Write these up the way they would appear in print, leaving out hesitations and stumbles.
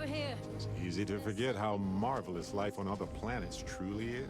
over here. It's easy to forget how marvelous life on other planets truly is.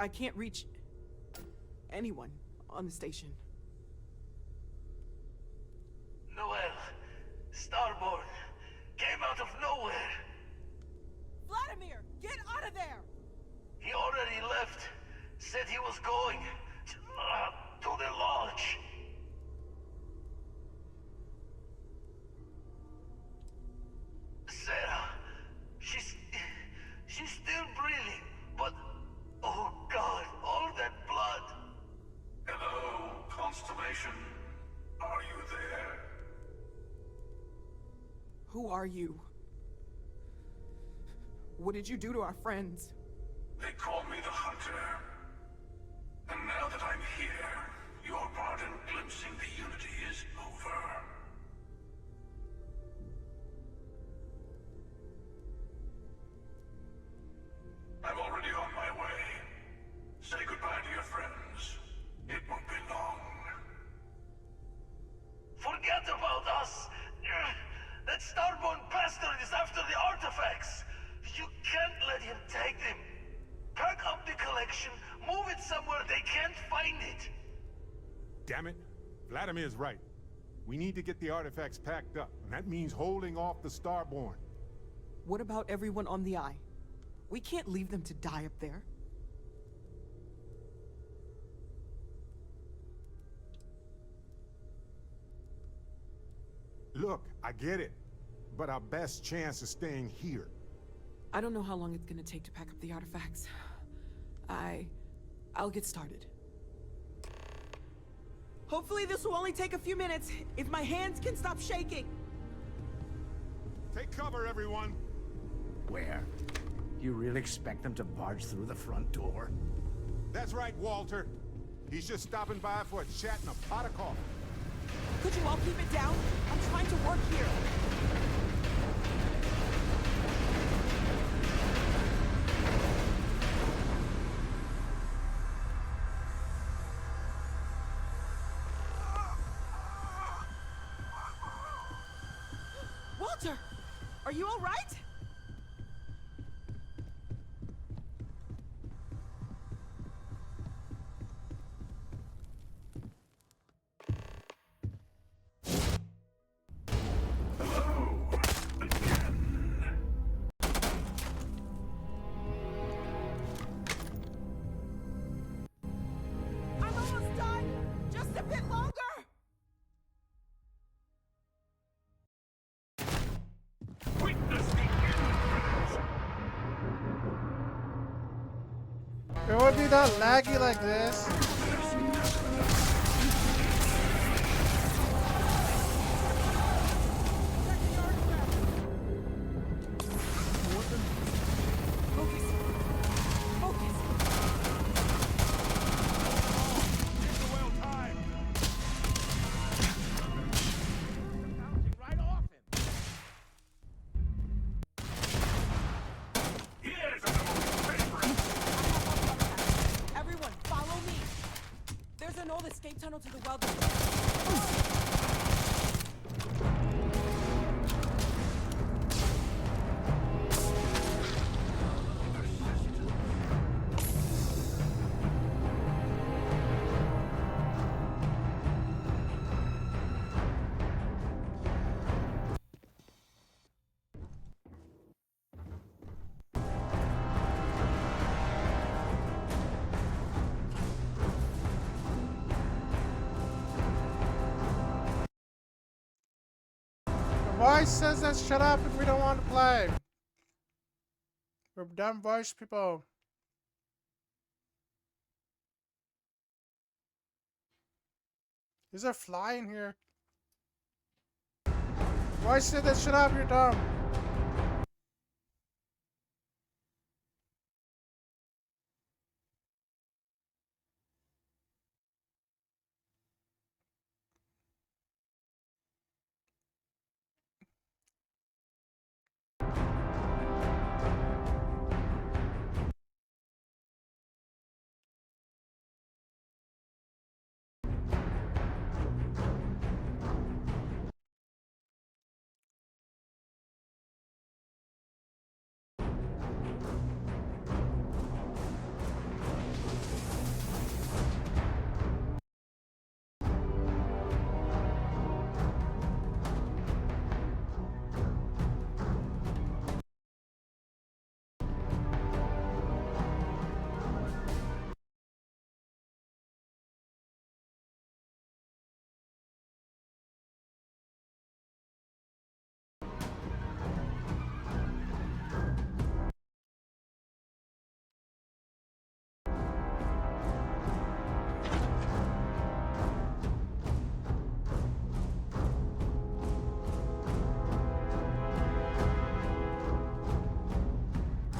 I can't reach anyone on the station. Noel, Starborn, came out of nowhere. Vladimir, get out of there! He already left. Said he was going to the lodge. Sarah, she's still breathing, but oh God, all that blood. Hello, Constellation. Are you there? Who are you? What did you do to our friends? They call me the Hunter. And now that I'm here, your part in glimpsing the Unity is over. I'm already on my way. Say goodbye to your friends. It won't be long. Forget about us! That Starborn bastard is after the artifacts! You can't let him take them! Pack up the collection, move it somewhere they can't find it! Damn it. Vladimir's right. We need to get the artifacts packed up, and that means holding off the Starborn. What about everyone on the Eye? We can't leave them to die up there. Look, I get it, but our best chance is staying here. I don't know how long it's gonna take to pack up the artifacts. I'll get started. Hopefully this will only take a few minutes, if my hands can stop shaking. Take cover, everyone. Where? You really expect them to barge through the front door? That's right, Walter. He's just stopping by for a chat and a pot of coffee. Could you all keep it down? I'm trying to work here. Walter, are you all right? I'm almost done. Just a bit longer. It would be not laggy like this. about the... The voice says that shut up and we don't want to play. We're dumb voice people. Is there a fly in here? Voice said that shut up, you're dumb.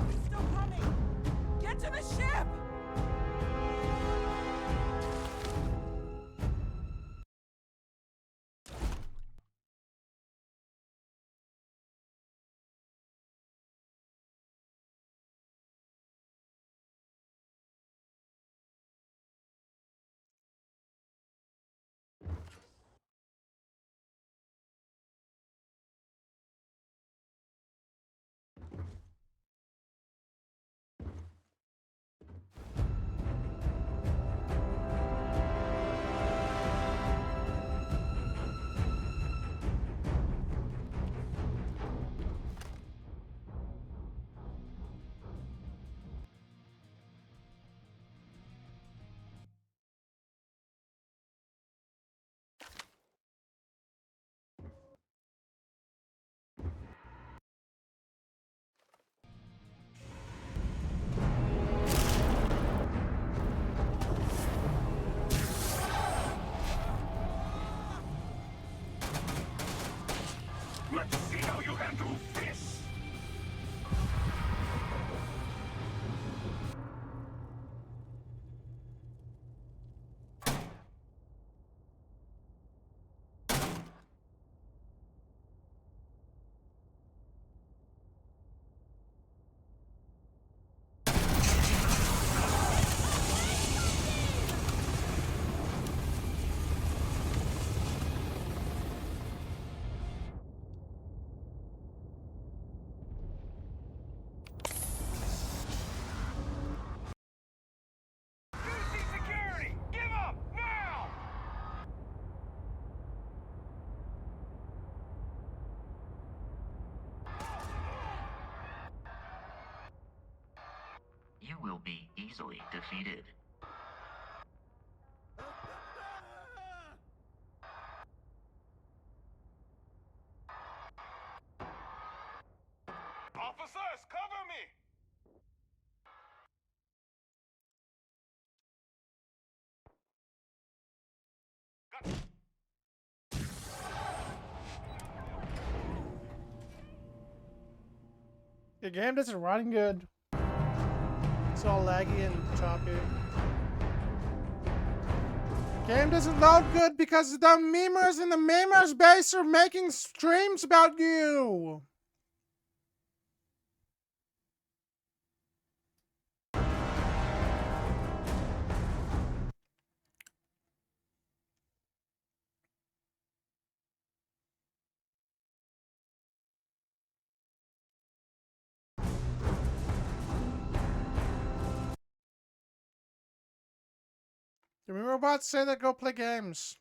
He's still coming! Get to the ship! Let's see how you handle this. Security! Give up! Now! You will be easily defeated. Officers, cover me! The game doesn't run good. It's all laggy and choppy. Game doesn't load good because the memers in the memers base are making streams about you. We were about to say that go play games.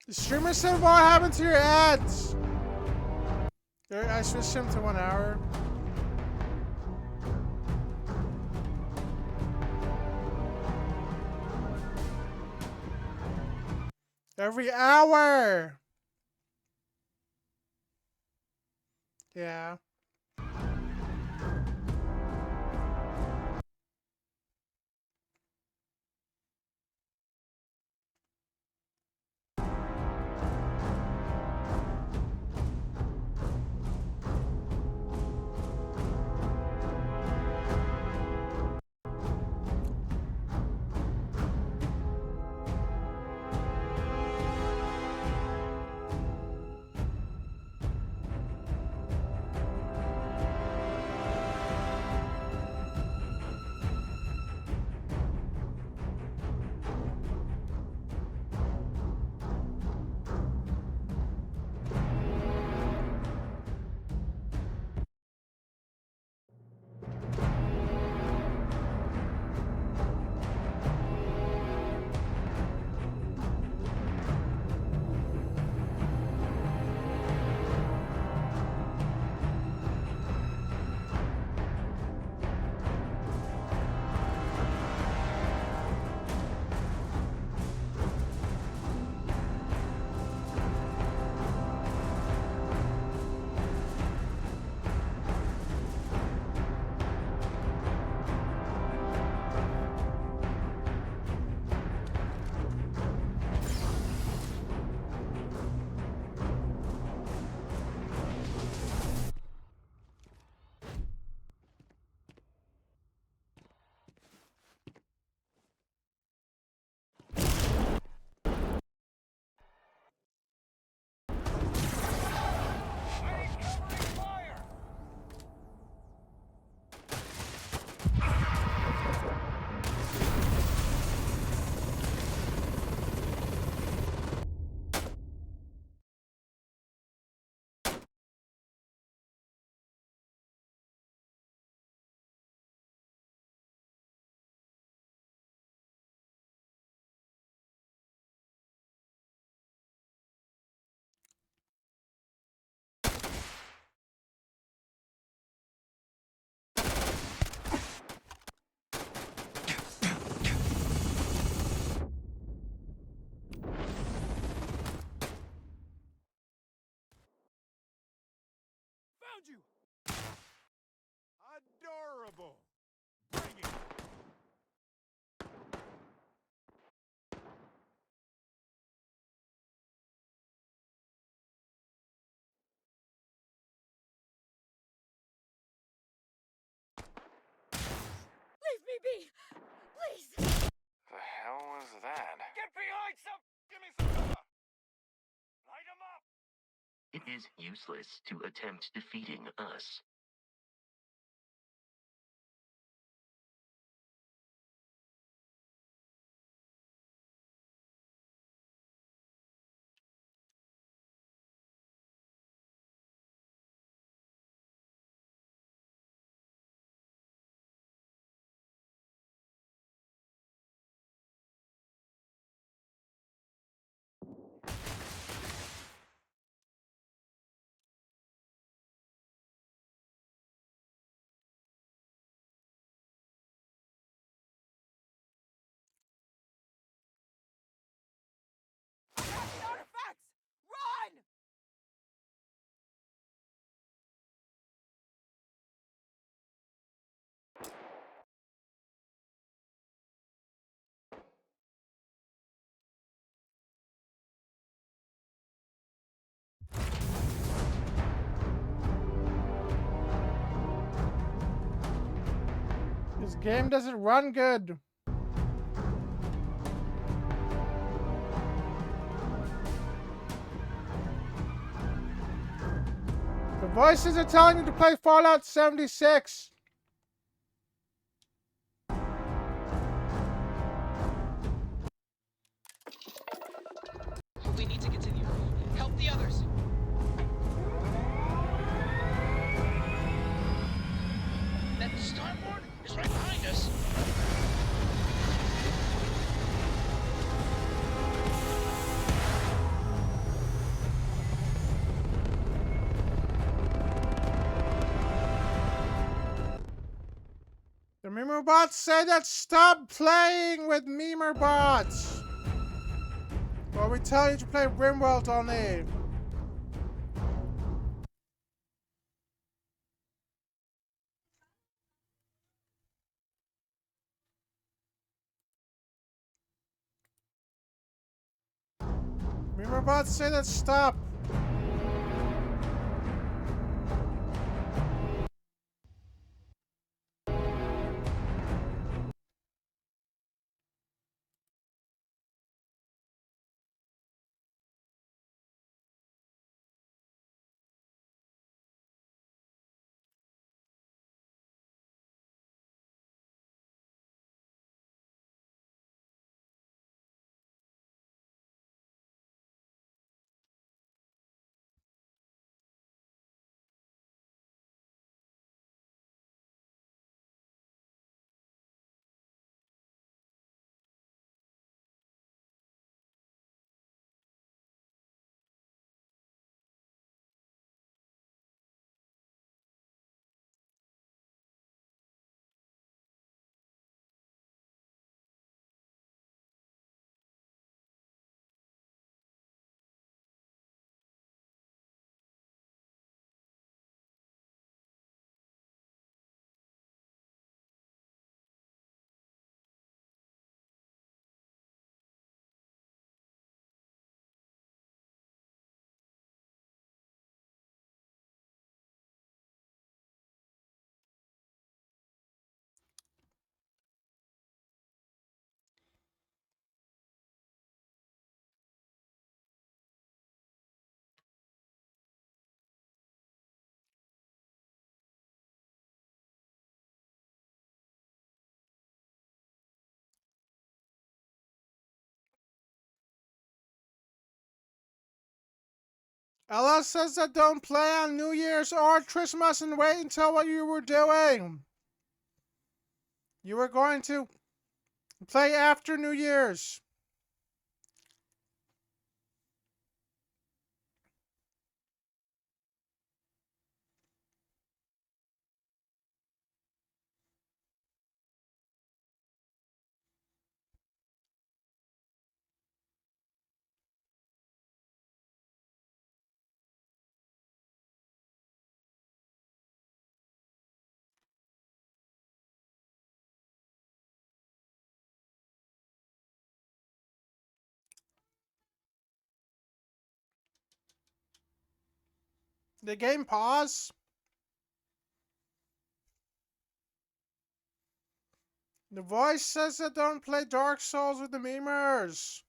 The streamer said what happened to your ads? I switched him to 1 hour. Every hour! Yeah. Found you! Adorable! Bring it! Leave me be! Please! The hell was that? Get behind some! Give me some cover! Light 'em up! It is useless to attempt defeating us. Game doesn't run good. The voices are telling you to play Fallout 76. We need to continue. Help the others. That starboard is right behind us. The memer bots say that stop playing with memer bots. Well, we tell you to play RimWorld only. Memer bots say that stop. Ella says that don't play on New Year's or Christmas and wait until what you were doing. You were going to play after New Year's. The game pause. The voice says that don't play Dark Souls with the memers.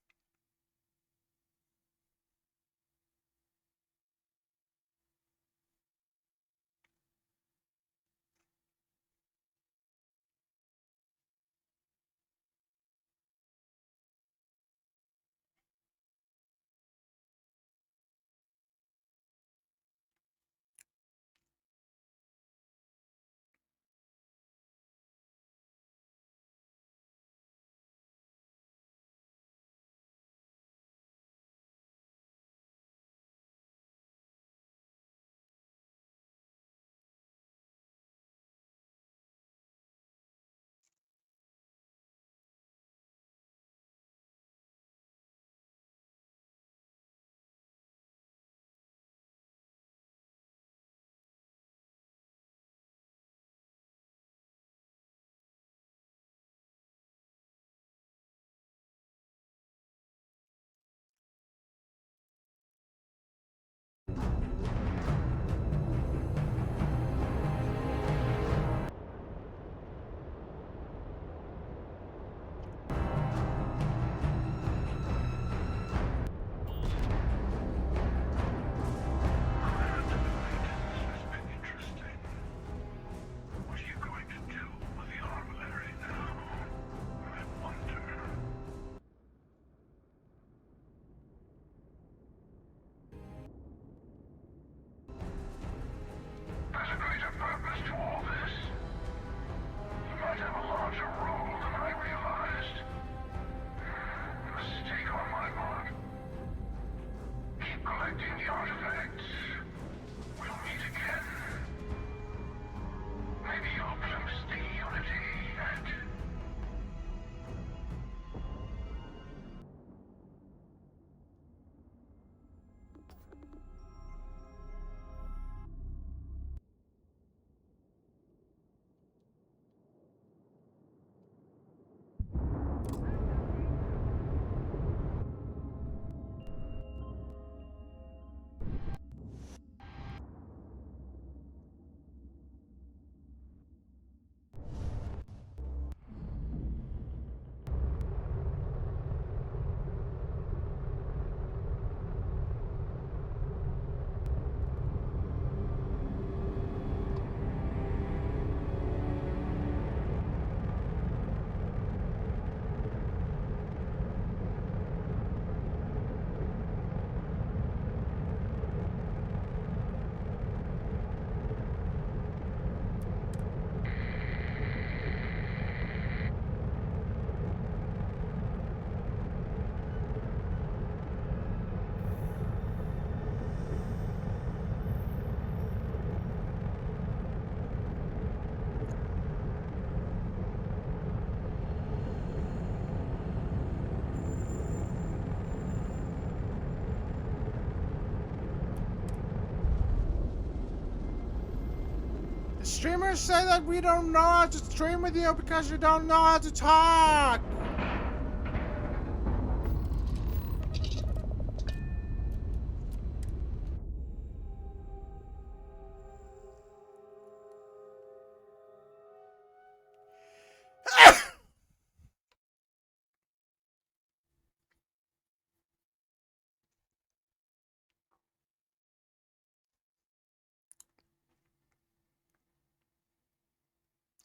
Streamers say that we don't know how to stream with you because you don't know how to talk.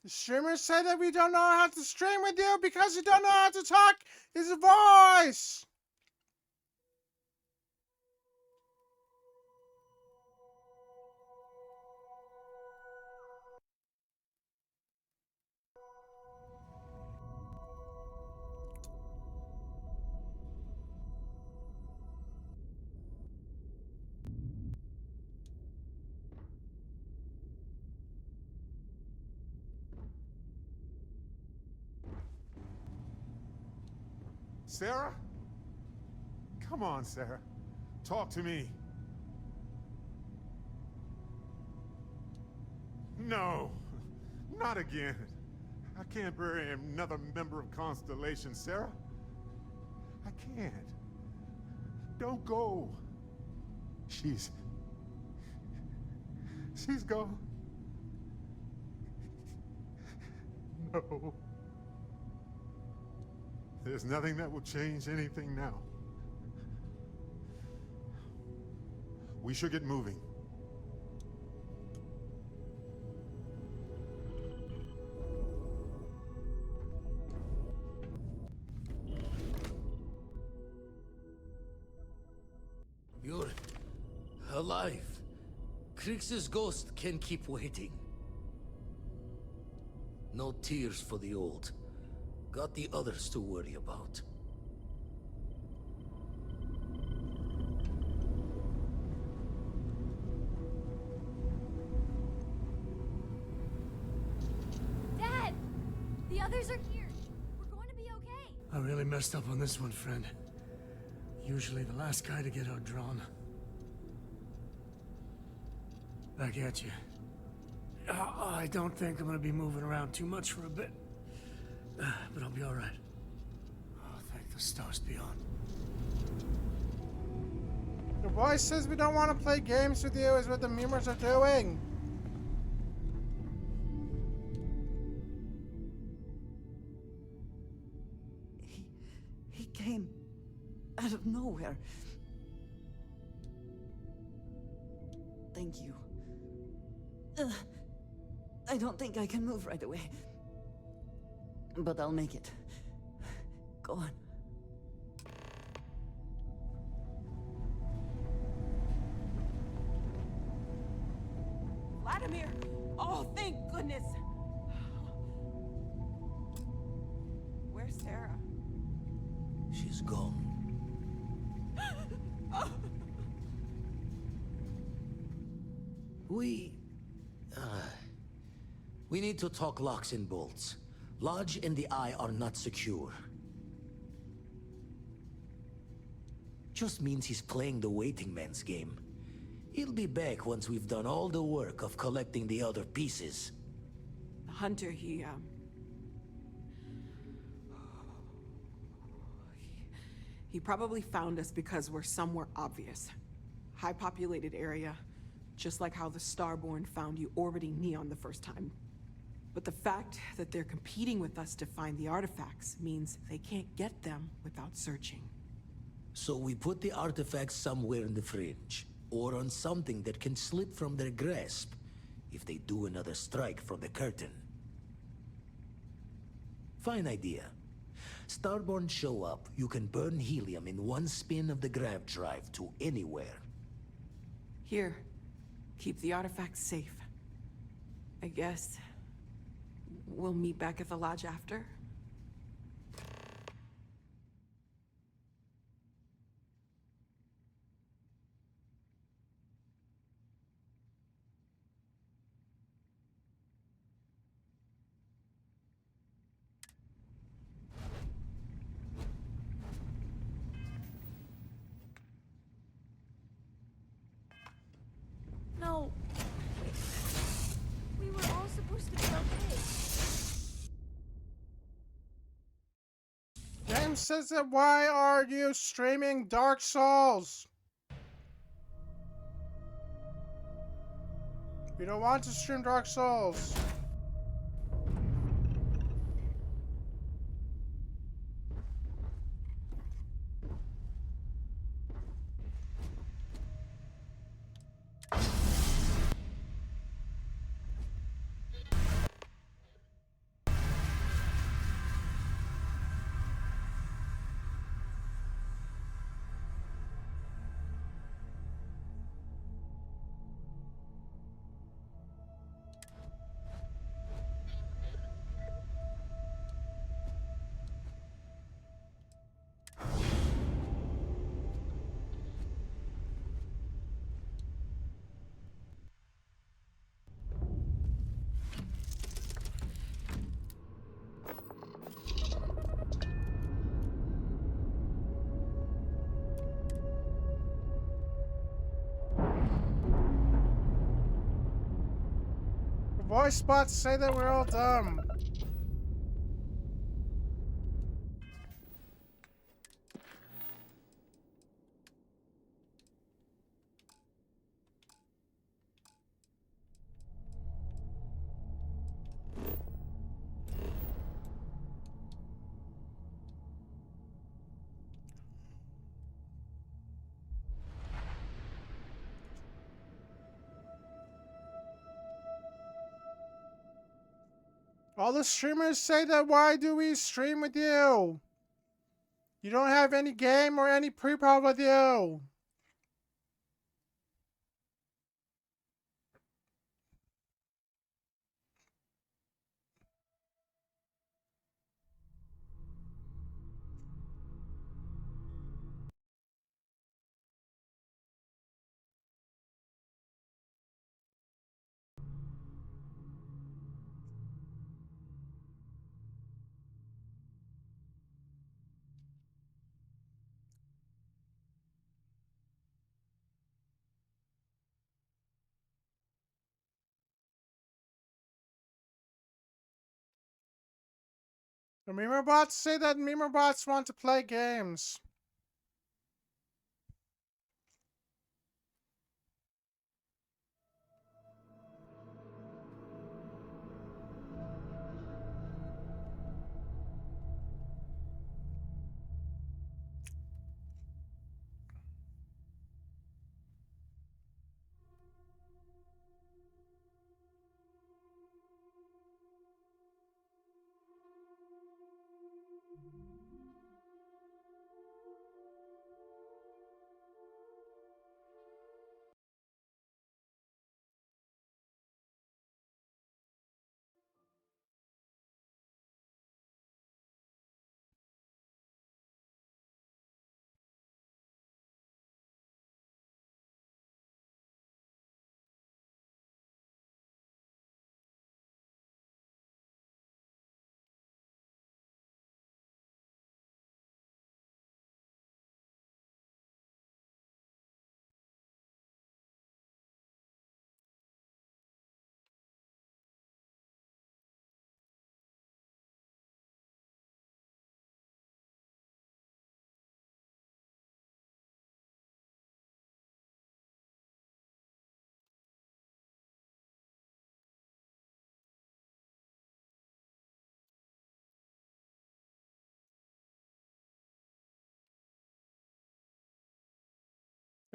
The streamers say that we don't know how to stream with you because you don't know how to talk his voice. Sarah? Come on, Sarah. Talk to me. No, not again. I can't bury another member of Constellation, Sarah. I can't. Don't go. She's gone. No. There's nothing that will change anything now. We should get moving. You're alive. Krix's ghost can keep waiting. No tears for the old. Got the others to worry about. Dad! The others are here. We're going to be okay. I really messed up on this one, friend. Usually the last guy to get outdrawn. Back at you. I don't think I'm gonna be moving around too much for a bit. But I'll be alright. Oh, thank the stars beyond. The voice says we don't want to play games with you is what the memers are doing. He came out of nowhere. Thank you. I don't think I can move right away. But I'll make it. Go on. Vladimir! Oh, thank goodness! Where's Sarah? She's gone. We need to talk locks and bolts. Lodge and the Eye are not secure. Just means he's playing the waiting man's game. He'll be back once we've done all the work of collecting the other pieces. The hunter, he probably found us because we're somewhere obvious. High-populated area, just like how the Starborn found you orbiting Neon the first time. But the fact that they're competing with us to find the artifacts means they can't get them without searching. So we put the artifacts somewhere in the fringe, or on something that can slip from their grasp if they do another strike from the curtain. Fine idea. Starborn show up, you can burn helium in one spin of the grav drive to anywhere. Here, keep the artifacts safe. I guess we'll meet back at the lodge after. No. We were all says that why are you streaming Dark Souls? We don't want to stream Dark Souls. The voice bots say that we're all dumb. All the streamers say that why do we stream with you? You don't have any game or any pre-prod with you. The memer bots say that memer bots want to play games.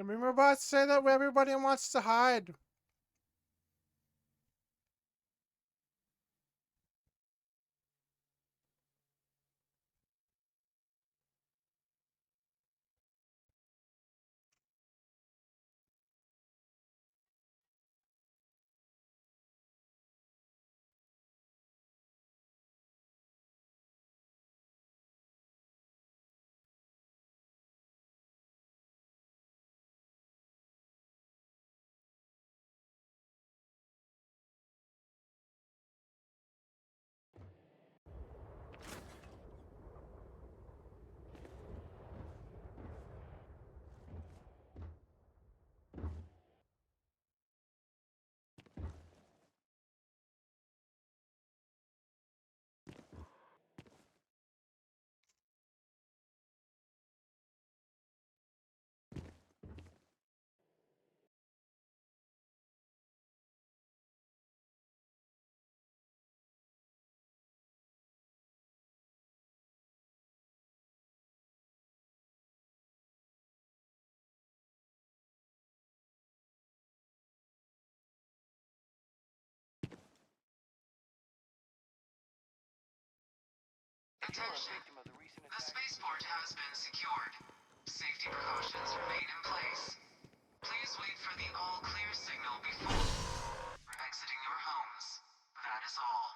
The memer bots say that everybody wants to hide. Attention. The spaceport has been secured. Safety precautions remain in place. Please wait for the all-clear signal before exiting your homes. That is all.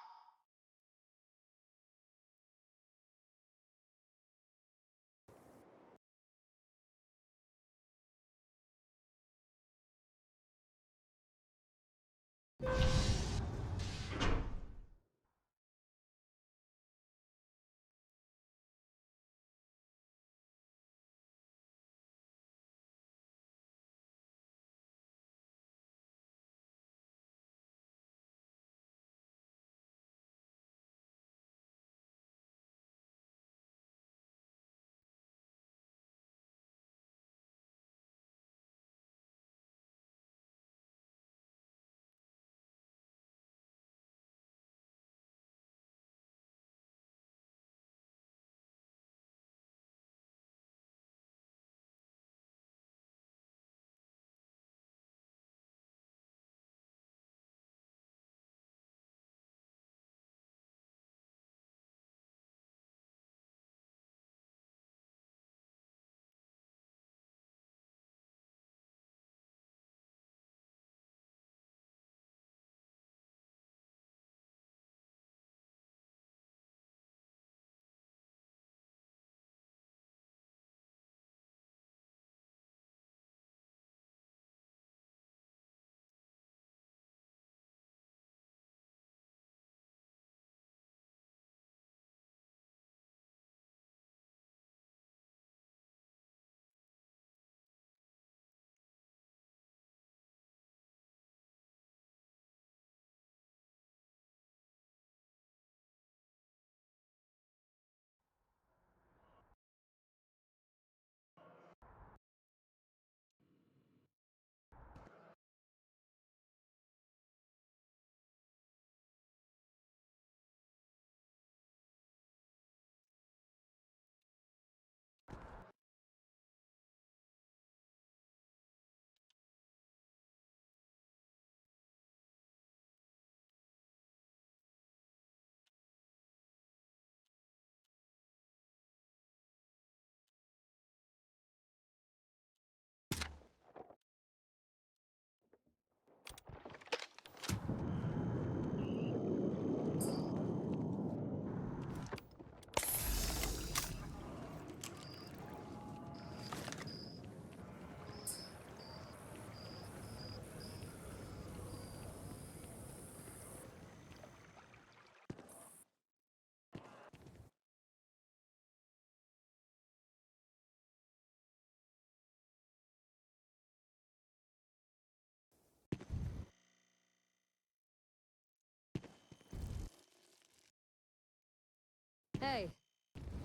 Hey,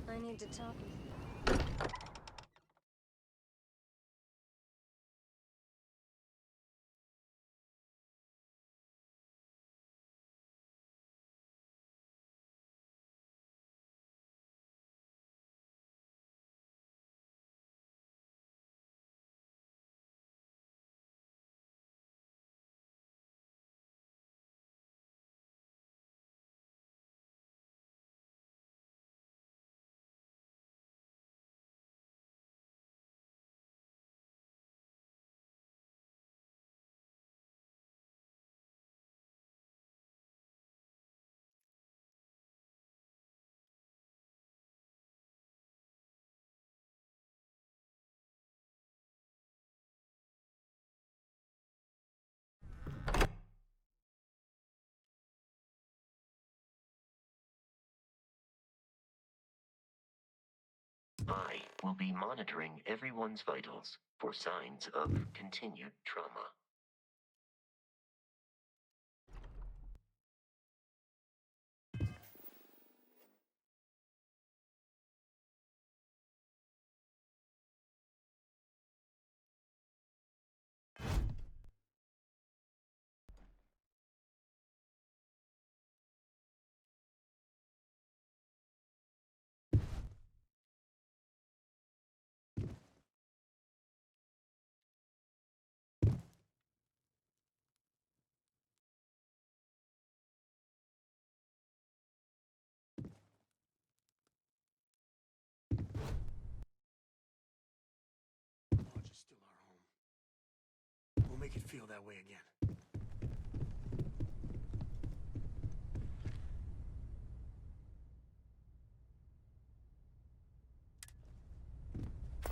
I need to talk. I will be monitoring everyone's vitals for signs of continued trauma. that way again.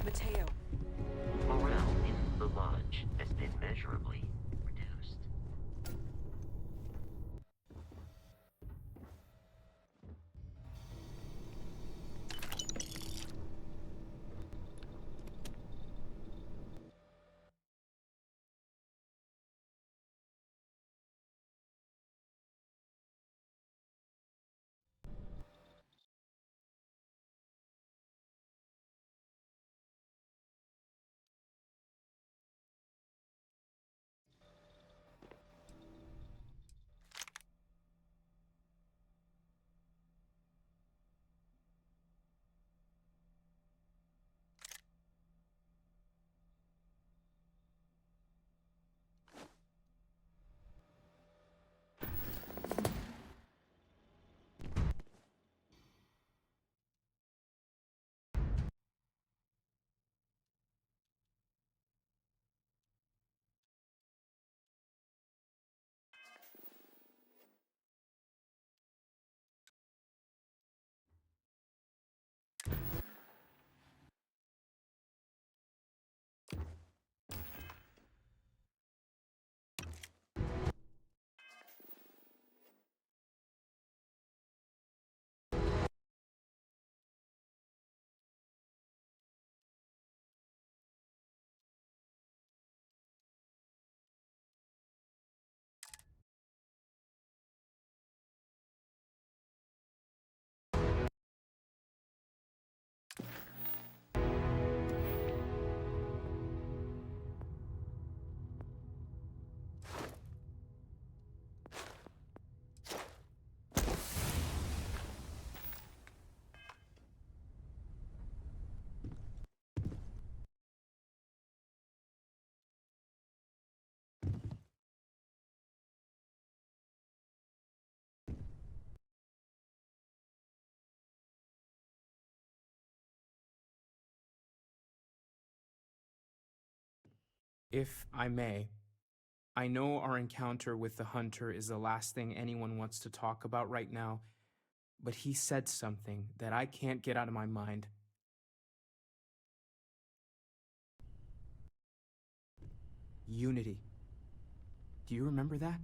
Mateo, Morale in the lodge has been measurably reduced. If I may, I know our encounter with the hunter is the last thing anyone wants to talk about right now, but he said something that I can't get out of my mind. Unity. Do you remember that?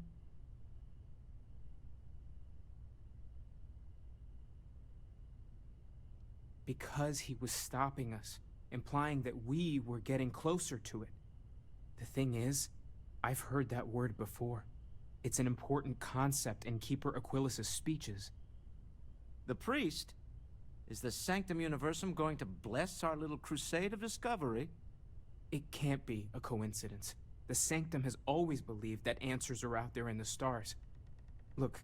Because he was stopping us, implying that we were getting closer to it. The thing is, I've heard that word before. It's an important concept in Keeper Aquilas's speeches. The priest? Is the Sanctum Universum going to bless our little crusade of discovery? It can't be a coincidence. The Sanctum has always believed that answers are out there in the stars. Look,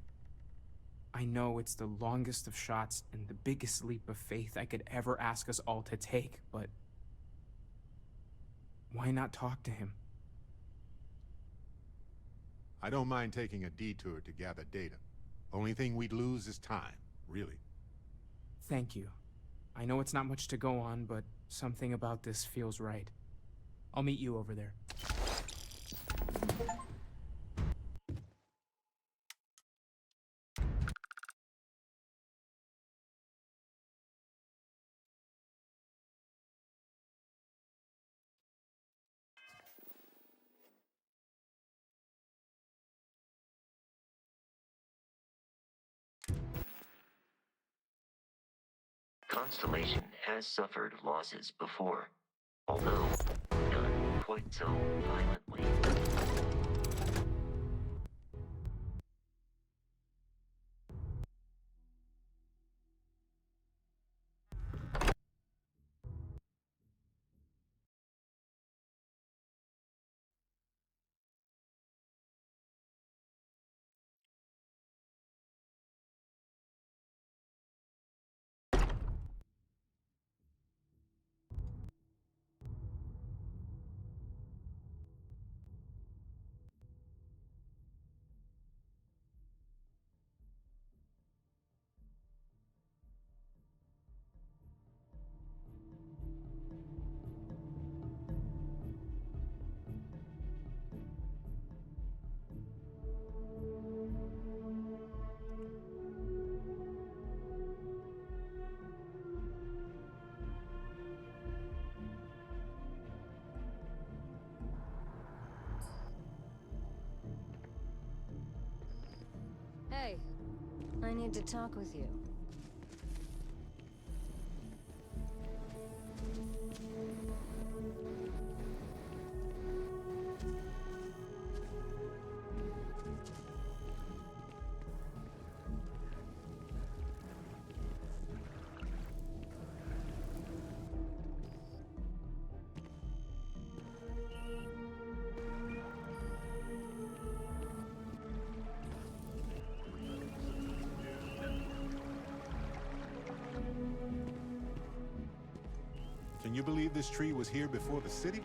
I know it's the longest of shots and the biggest leap of faith I could ever ask us all to take, but why not talk to him? I don't mind taking a detour to gather data. Only thing we'd lose is time, really. Thank you. I know it's not much to go on, but something about this feels right. I'll meet you over there. Constellation has suffered losses before, although none quite so violently. I need to talk with you. Can you believe this tree was here before the city?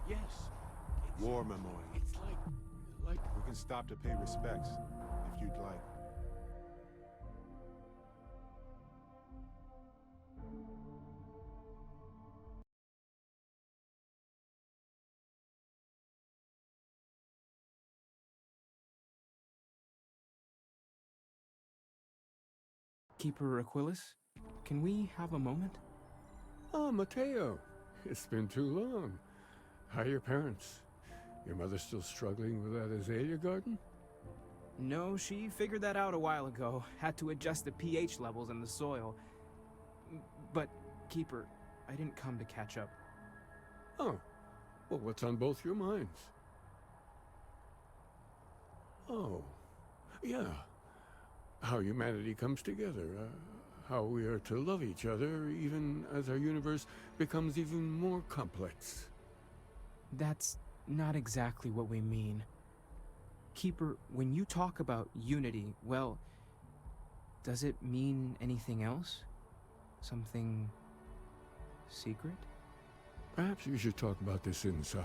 Yes. War memorial. It's like... We can stop to pay respects, if you'd like. Keeper Aquilus, can we have a moment? Oh, Mateo. It's been too long. How are your parents? Your mother still struggling with that azalea garden? No, she figured that out a while ago. Had to adjust the pH levels in the soil. But, Keeper, I didn't come to catch up. Oh. Well, what's on both your minds? Oh. Yeah. How humanity comes together. How we are to love each other, even as our universe becomes even more complex. That's not exactly what we mean. Keeper, when you talk about unity, well, does it mean anything else? Something secret? Perhaps we should talk about this inside.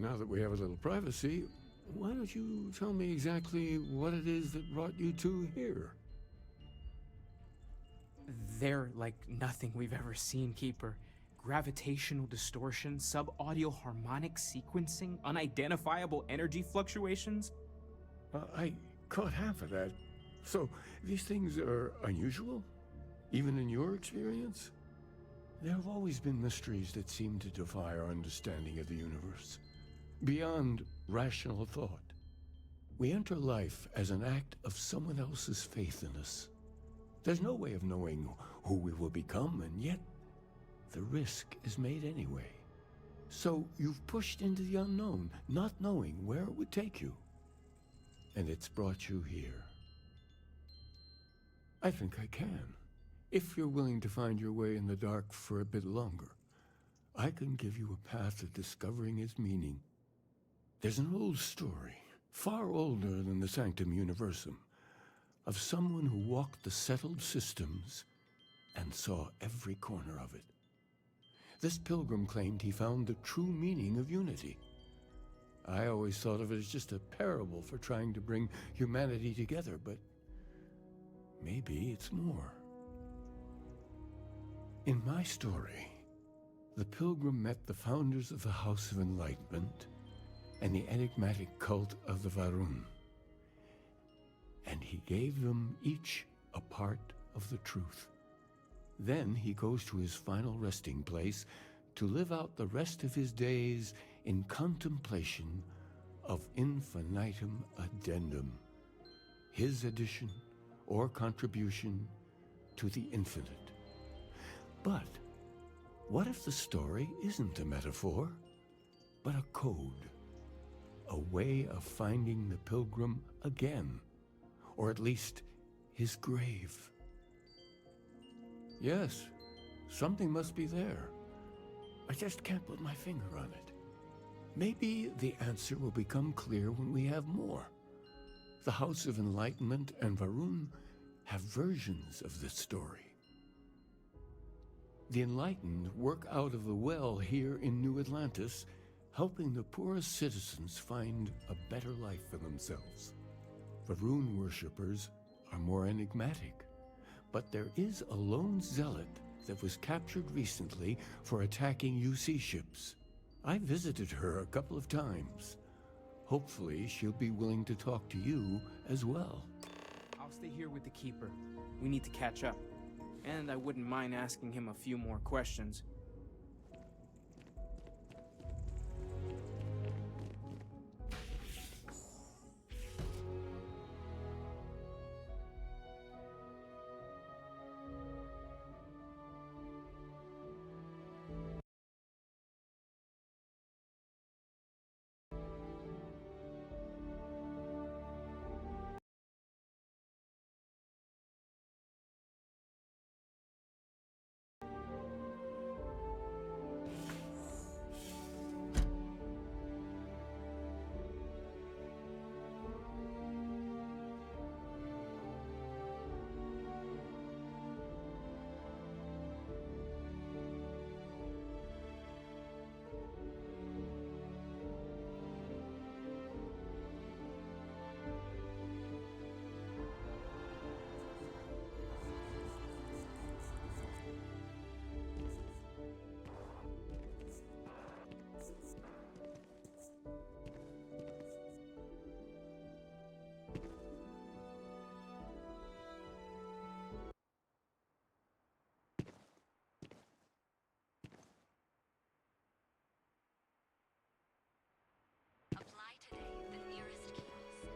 Now that we have a little privacy, why don't you tell me exactly what it is that brought you two here? They're like nothing we've ever seen, Keeper. Gravitational distortion, sub-audio harmonic sequencing, unidentifiable energy fluctuations. I caught half of that. So, these things are unusual? Even in your experience? There have always been mysteries that seem to defy our understanding of the universe. Beyond rational thought. We enter life as an act of someone else's faith in us. There's no way of knowing who we will become, and yet the risk is made anyway. So you've pushed into the unknown, not knowing where it would take you. And it's brought you here. I think I can. If you're willing to find your way in the dark for a bit longer, I can give you a path to discovering its meaning. There's an old story, far older than the Sanctum Universum, of someone who walked the settled systems and saw every corner of it. This pilgrim claimed he found the true meaning of unity. I always thought of it as just a parable for trying to bring humanity together, but maybe it's more. In my story, the pilgrim met the founders of the House of Enlightenment and the enigmatic cult of the Varun. And he gave them each a part of the truth. Then he goes to his final resting place to live out the rest of his days in contemplation of infinitum addendum, his addition or contribution to the infinite. But what if the story isn't a metaphor, but a code? A way of finding the pilgrim again, or at least his grave. Yes, something must be there. I just can't put my finger on it. Maybe the answer will become clear when we have more. The House of Enlightenment and Varun have versions of this story. The Enlightened work out of the well here in New Atlantis, helping the poorest citizens find a better life for themselves. Varun worshippers are more enigmatic, but there is a lone zealot that was captured recently for attacking UC ships. I visited her a couple of times. Hopefully she'll be willing to talk to you as well. I'll stay here with the Keeper. We need to catch up. And I wouldn't mind asking him a few more questions. Apply today the nearest kiosk.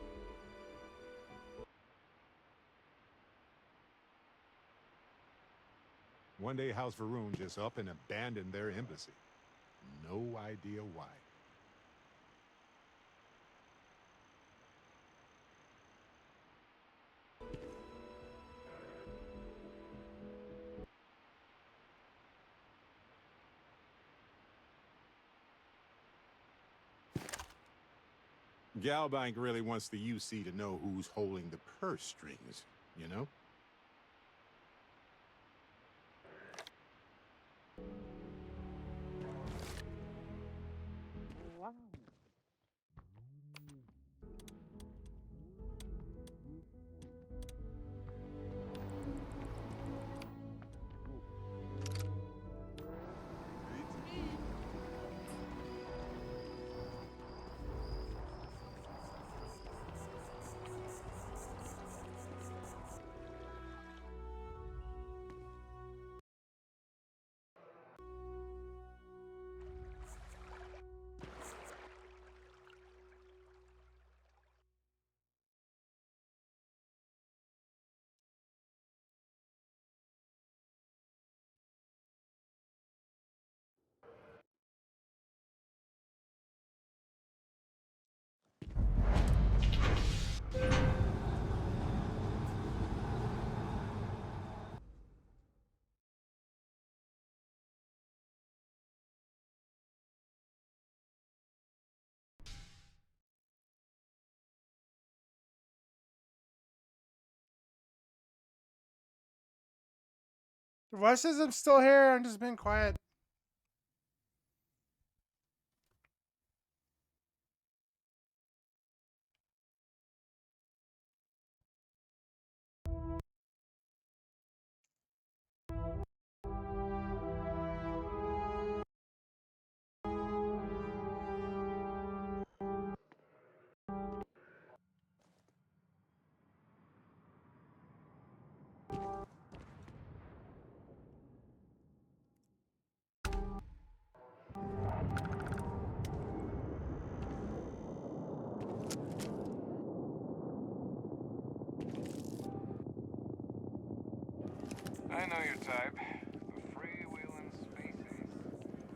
One day House Varun just up and abandoned their embassy. No idea why. Galbank really wants the UC to know who's holding the purse strings, you know? The voices, I'm still here. I'm just being quiet. I know your type. The freewheeling spaces.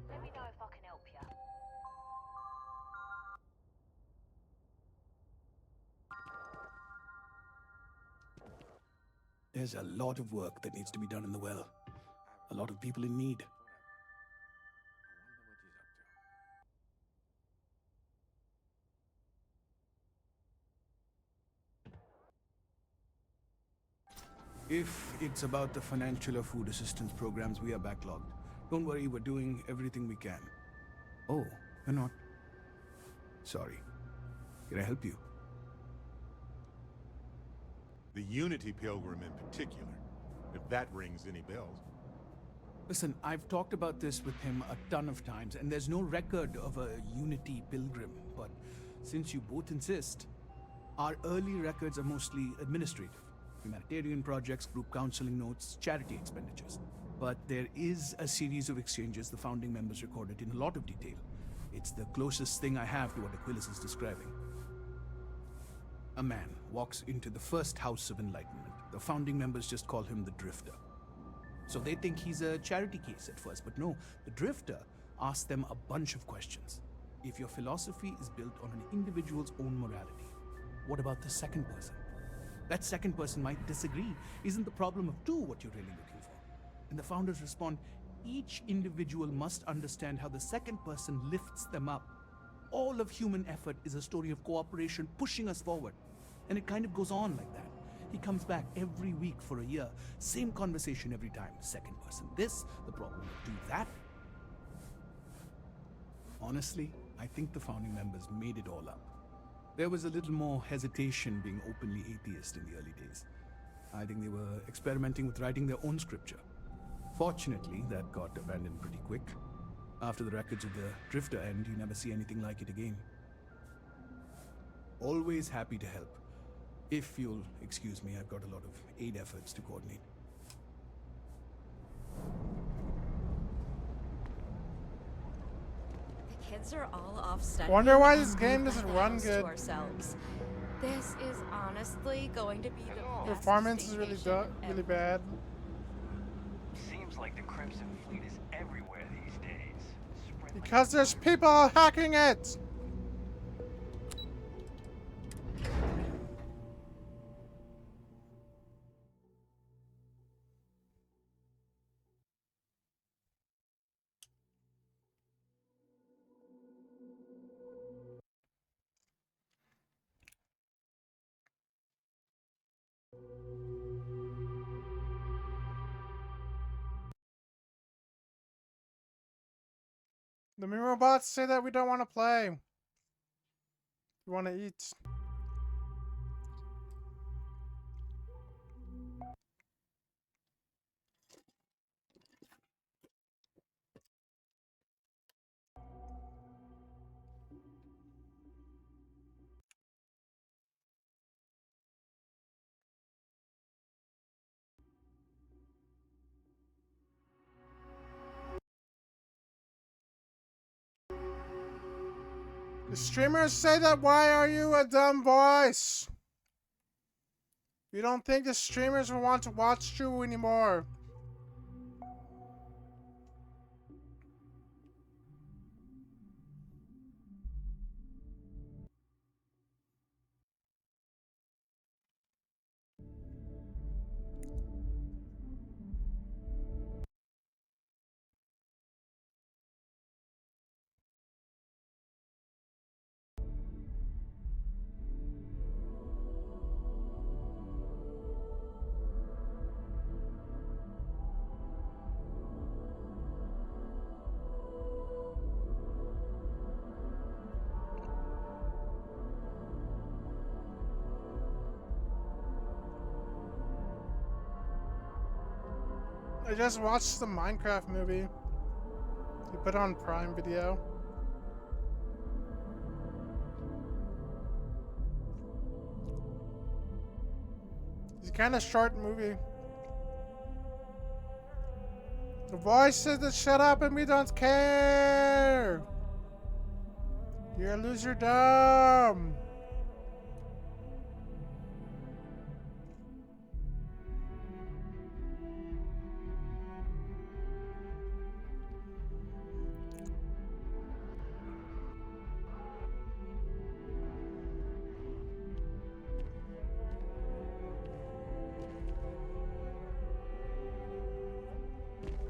Let me know if I can help you. There's a lot of work that needs to be done in the well. A lot of people in need. If it's about the financial or food assistance programs, we are backlogged. Don't worry, we're doing everything we can. Oh, you're not? Sorry. Can I help you? The Unity Pilgrim in particular, if that rings any bells. Listen, I've talked about this with him a ton of times, and there's no record of a Unity Pilgrim. But since you both insist, our early records are mostly administrative. Humanitarian projects, group counseling notes, charity expenditures. But there is a series of exchanges the founding members recorded in a lot of detail. It's the closest thing I have to what Aquilus is describing. A man walks into the first House of Enlightenment. The founding members just call him the Drifter. So they think he's a charity case at first, but no, the Drifter asks them a bunch of questions. If your philosophy is built on an individual's own morality, what about the second person? That second person might disagree. Isn't the problem of two what you're really looking for? And the founders respond, each individual must understand how the second person lifts them up. All of human effort is a story of cooperation pushing us forward. And it kind of goes on like that. He comes back every week for a year. Same conversation every time. Second person this, the problem of do that. Honestly, I think the founding members made it all up. There was a little more hesitation being openly atheist in the early days. I think they were experimenting with writing their own scripture. Fortunately, that got abandoned pretty quick. After the records of the Drifter end, you never see anything like it again. Always happy to help. If you'll excuse me, I've got a lot of aid efforts to coordinate. The kids are all off studying. Wonder why this and game we've doesn't got the run house good. to ourselves. This is honestly going to be the best Performance is really vacation really bad. Seems like the Crimson Fleet is everywhere these days. Because there's people hacking it! The mirror robots say that we don't want to play. We want to eat. The streamers say that why are you a dumb voice? You don't think the streamers will want to watch you anymore. I just watched the Minecraft movie. You put on Prime Video. It's a kind of short movie. The voice said to shut up and we don't care. You're a loser dumb.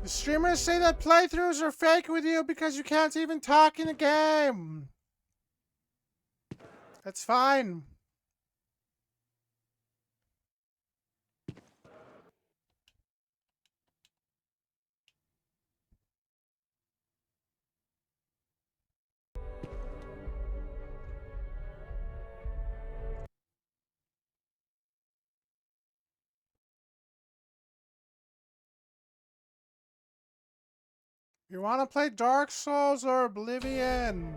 The streamers say that playthroughs are fake with you because you can't even talk in a game. That's fine. You want to play Dark Souls or Oblivion?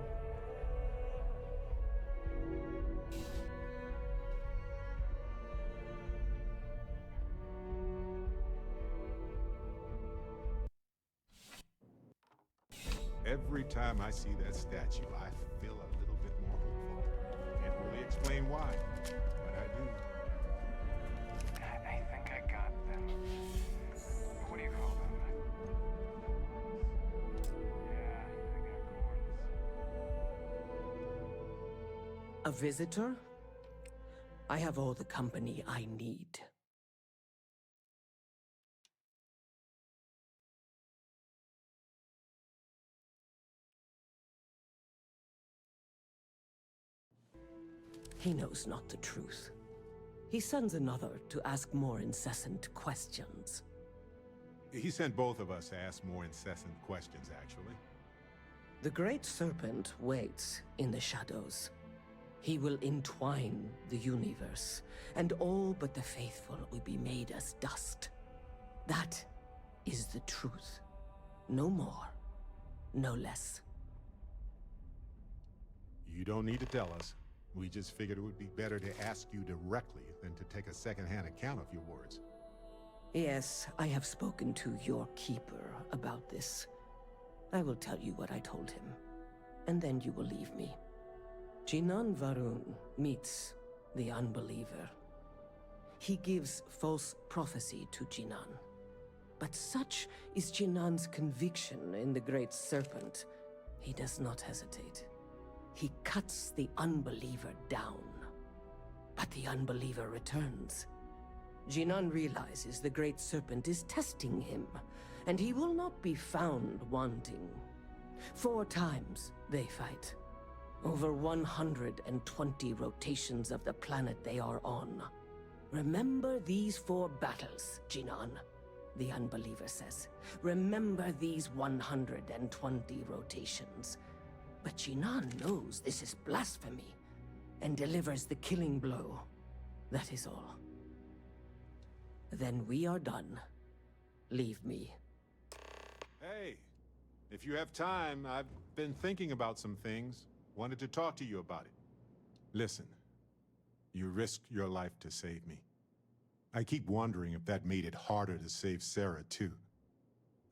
Every time I see that statue, I feel a little bit more hopeful. Can't really explain why, but I do. I think I got them. What do you call them? Yeah, I got corns. A visitor? I have all the company I need. He knows not the truth. He sends another to ask more incessant questions. He sent both of us to ask more incessant questions, actually. The Great Serpent waits in the shadows. He will entwine the universe, and all but the faithful will be made as dust. That is the truth. No more, no less. You don't need to tell us. We just figured it would be better to ask you directly than to take a second-hand account of your words. Yes, I have spoken to your keeper about this. I will tell you what I told him, and then you will leave me. Jinan Varun meets the unbeliever. He gives false prophecy to Jinan. But such is Jinan's conviction in the Great Serpent. He does not hesitate. He cuts the unbeliever down. But the unbeliever returns. Jinan realizes the Great Serpent is testing him, and he will not be found wanting. 4 times they fight. Over 120 rotations of the planet they are on. Remember these 4 battles, Jinan, the unbeliever says. Remember these 120 rotations. But Jinan knows this is blasphemy, and delivers the killing blow. That is all. Then we are done. Leave me. Hey, if you have time, I've been thinking about some things. Wanted to talk to you about it. Listen, you risked your life to save me. I keep wondering if that made it harder to save Sarah, too.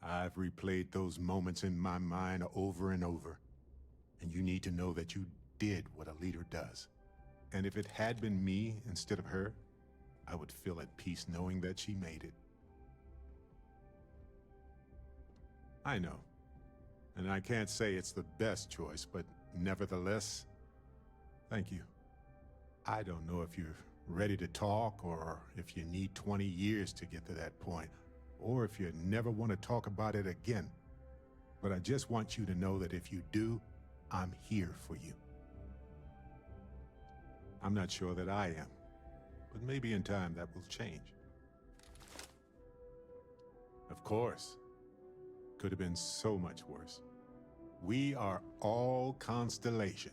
I've replayed those moments in my mind over and over. And you need to know that you did what a leader does. And if it had been me instead of her, I would feel at peace knowing that she made it. I know. And I can't say it's the best choice, but nevertheless, thank you. I don't know if you're ready to talk, or if you need 20 years to get to that point, or if you never want to talk about it again. But I just want you to know that if you do, I'm here for you. I'm not sure that I am, but maybe in time that will change. Of course. Could have been so much worse. We are all constellation.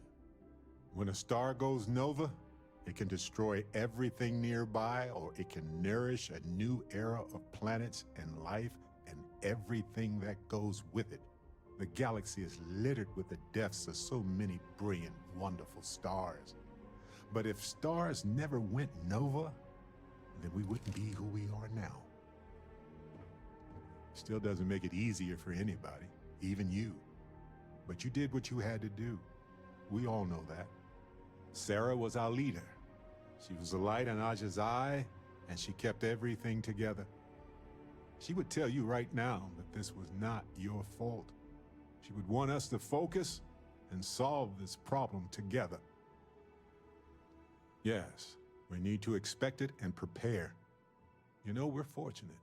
When a star goes nova, it can destroy everything nearby, or it can nourish a new era of planets and life and everything that goes with it. The galaxy is littered with the deaths of so many brilliant, wonderful stars. But if stars never went nova, then we wouldn't be who we are now. Still doesn't make it easier for anybody, even you. But you did what you had to do. We all know that. Sarah was our leader. She was the light in Aja's eye, and she kept everything together. She would tell you right now that this was not your fault. She would want us to focus and solve this problem together. Yes, we need to expect it and prepare. You know, we're fortunate.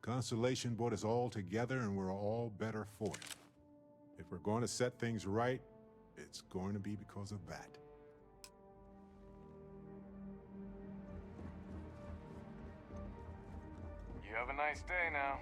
Constellation brought us all together, and we're all better for it. If we're going to set things right, it's going to be because of that. You have a nice day now.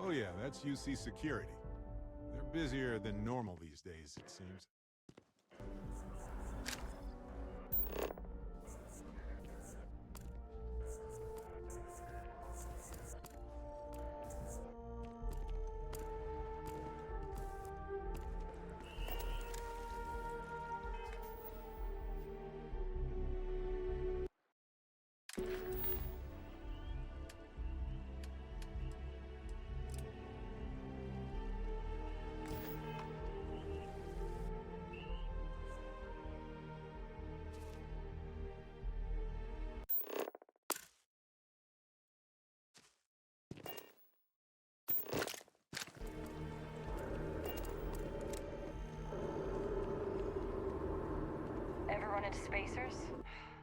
Oh yeah, that's UC Security. They're busier than normal these days, it seems. Ever run into spacers?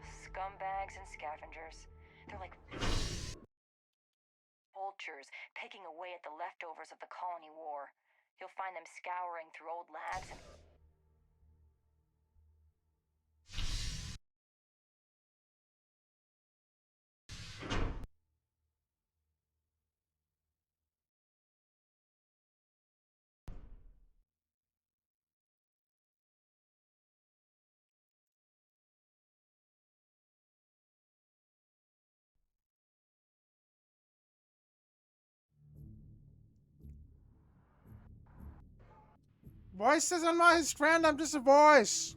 Scumbags and scavengers. They're like vultures picking away at the leftovers of the colony war. You'll find them scouring through old labs and Voice says I'm not his friend, I'm just a voice.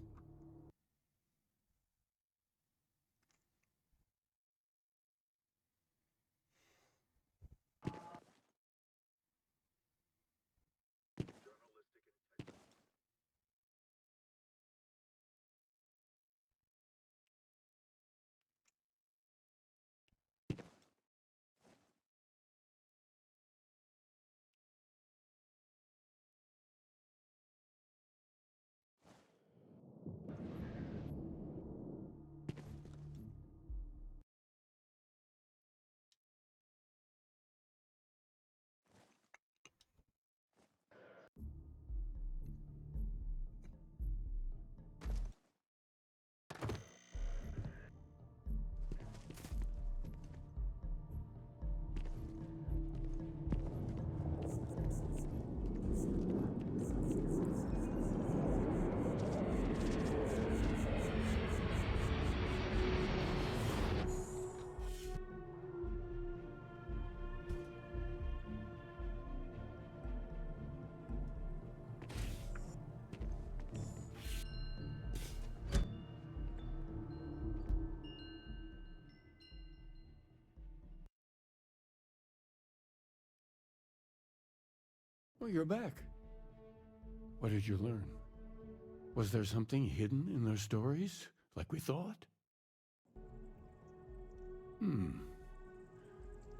Well, you're back. What did you learn? Was there something hidden in their stories, like we thought?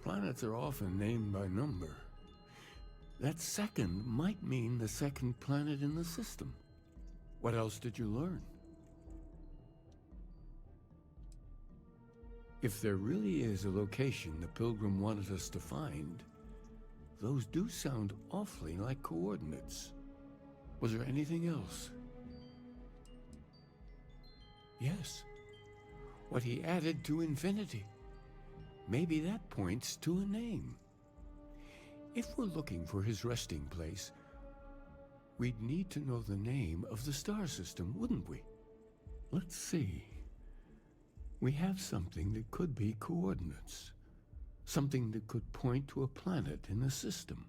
Planets are often named by number. That second might mean the second planet in the system. What else did you learn? If there really is a location the Pilgrim wanted us to find, those do sound awfully like coordinates. Was there anything else? Yes. What he added to infinity. Maybe that points to a name. If we're looking for his resting place, we'd need to know the name of the star system, wouldn't we? Let's see. We have something that could be coordinates. Something that could point to a planet in the system.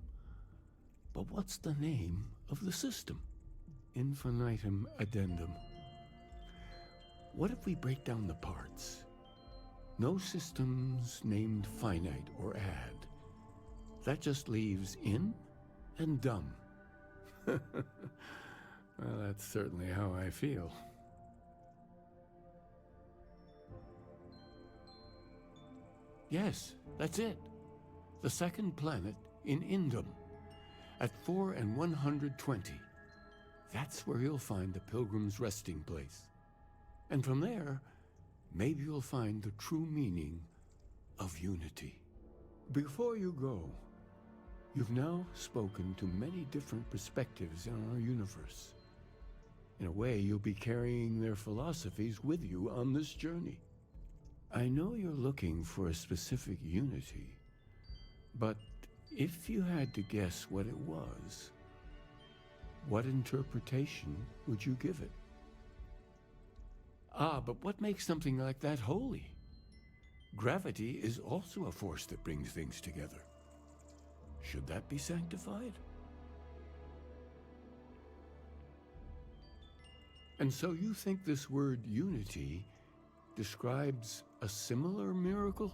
But what's the name of the system? Infinitum addendum. What if we break down the parts? No systems named finite or add. That just leaves in and dumb. Well, that's certainly how I feel. Yes, that's it. The second planet in Indum, at 4 and 120. That's where you'll find the Pilgrim's resting place. And from there, maybe you'll find the true meaning of unity. Before you go, you've now spoken to many different perspectives in our universe. In a way, you'll be carrying their philosophies with you on this journey. I know you're looking for a specific unity, but if you had to guess what it was, what interpretation would you give it? But what makes something like that holy? Gravity is also a force that brings things together. Should that be sanctified? And so you think this word unity describes a similar miracle?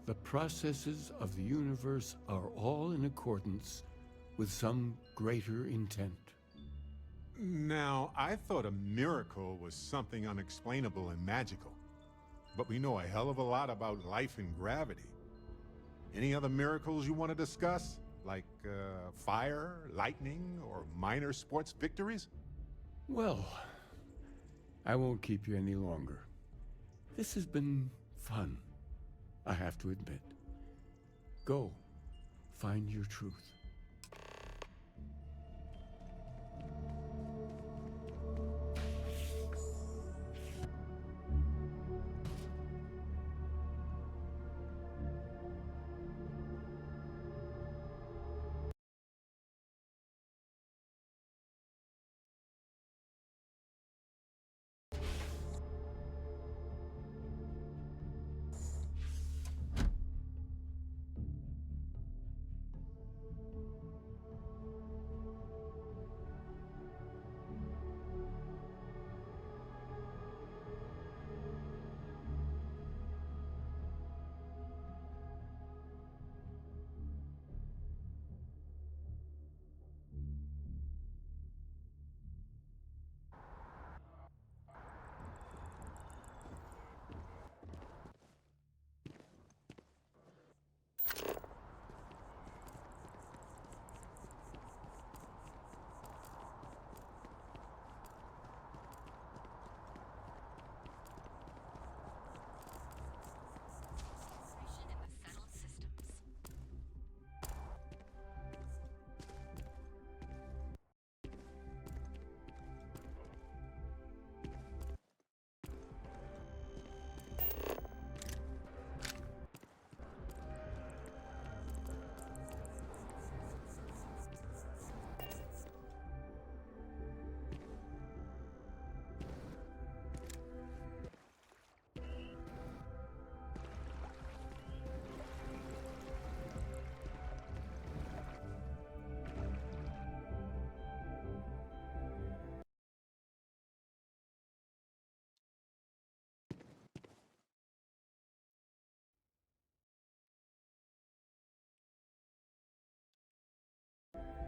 The processes of the universe are all in accordance with some greater intent. Now, I thought a miracle was something unexplainable and magical. But we know a hell of a lot about life and gravity. Any other miracles you want to discuss? Like fire, lightning, or minor sports victories? Well, I won't keep you any longer. This has been fun, I have to admit. Go, find your truth.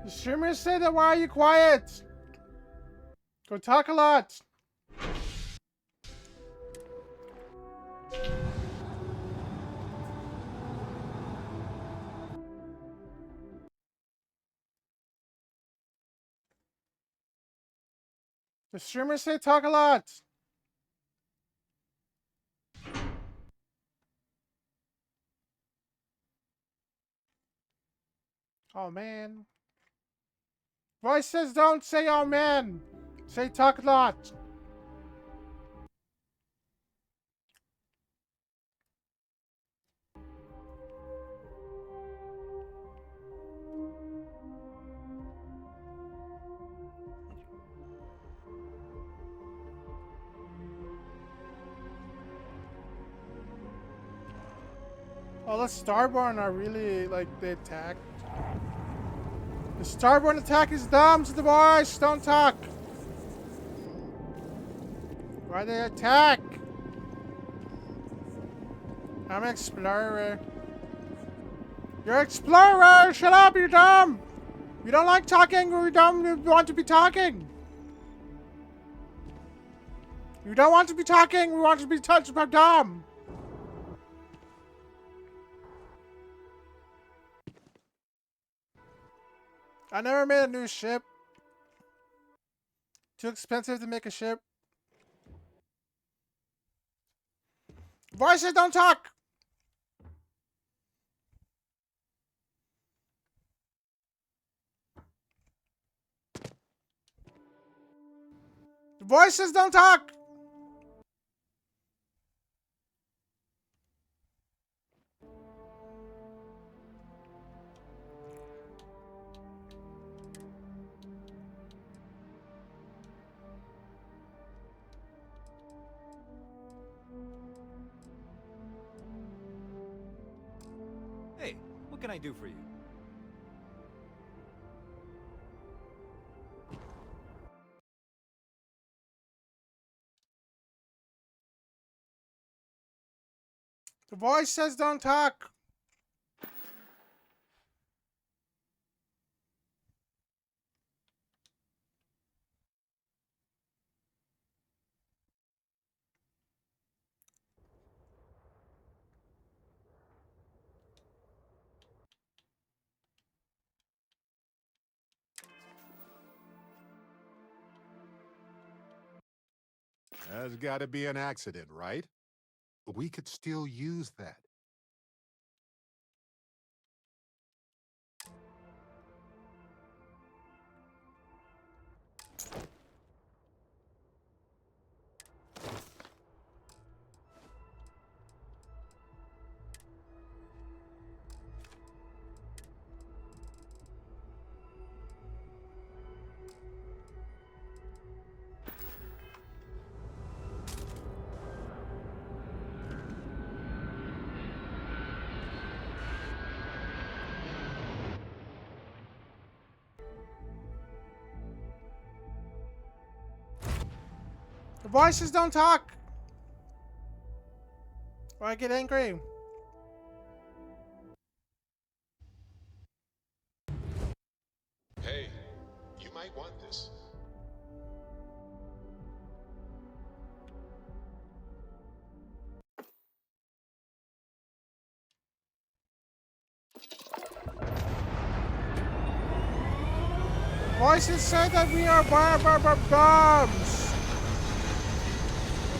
The streamers say that why are you quiet? Go talk a lot. The streamers say talk a lot. Oh man. Voice says don't say oh man. Say talk a lot. Oh, the Starborn are really like they attack. The Starborn attack is dumb to the boys. Don't talk. Why they attack? I'm an explorer. You're an explorer! Shut up, you're dumb! You don't like talking, or you don't want to be talking. You don't want to be talking, we want to be touched by dumb. I never made a new ship. Too expensive to make a ship. Voices don't talk! Voices don't talk! Hey, what can I do for you? The voice says don't talk. There's got to be an accident, right? We could still use that. The voices don't talk. Or I get angry. Hey, you might want this. Voices say that we are bombs.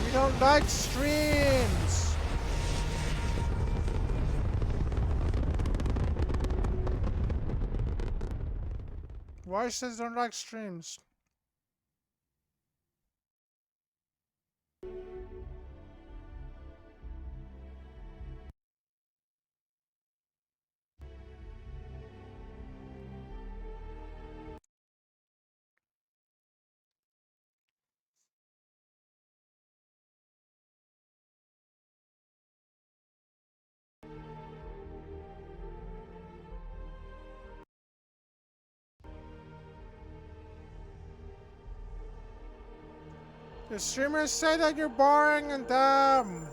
We don't like streams. Voices don't like streams. The streamers say that you're boring and dumb.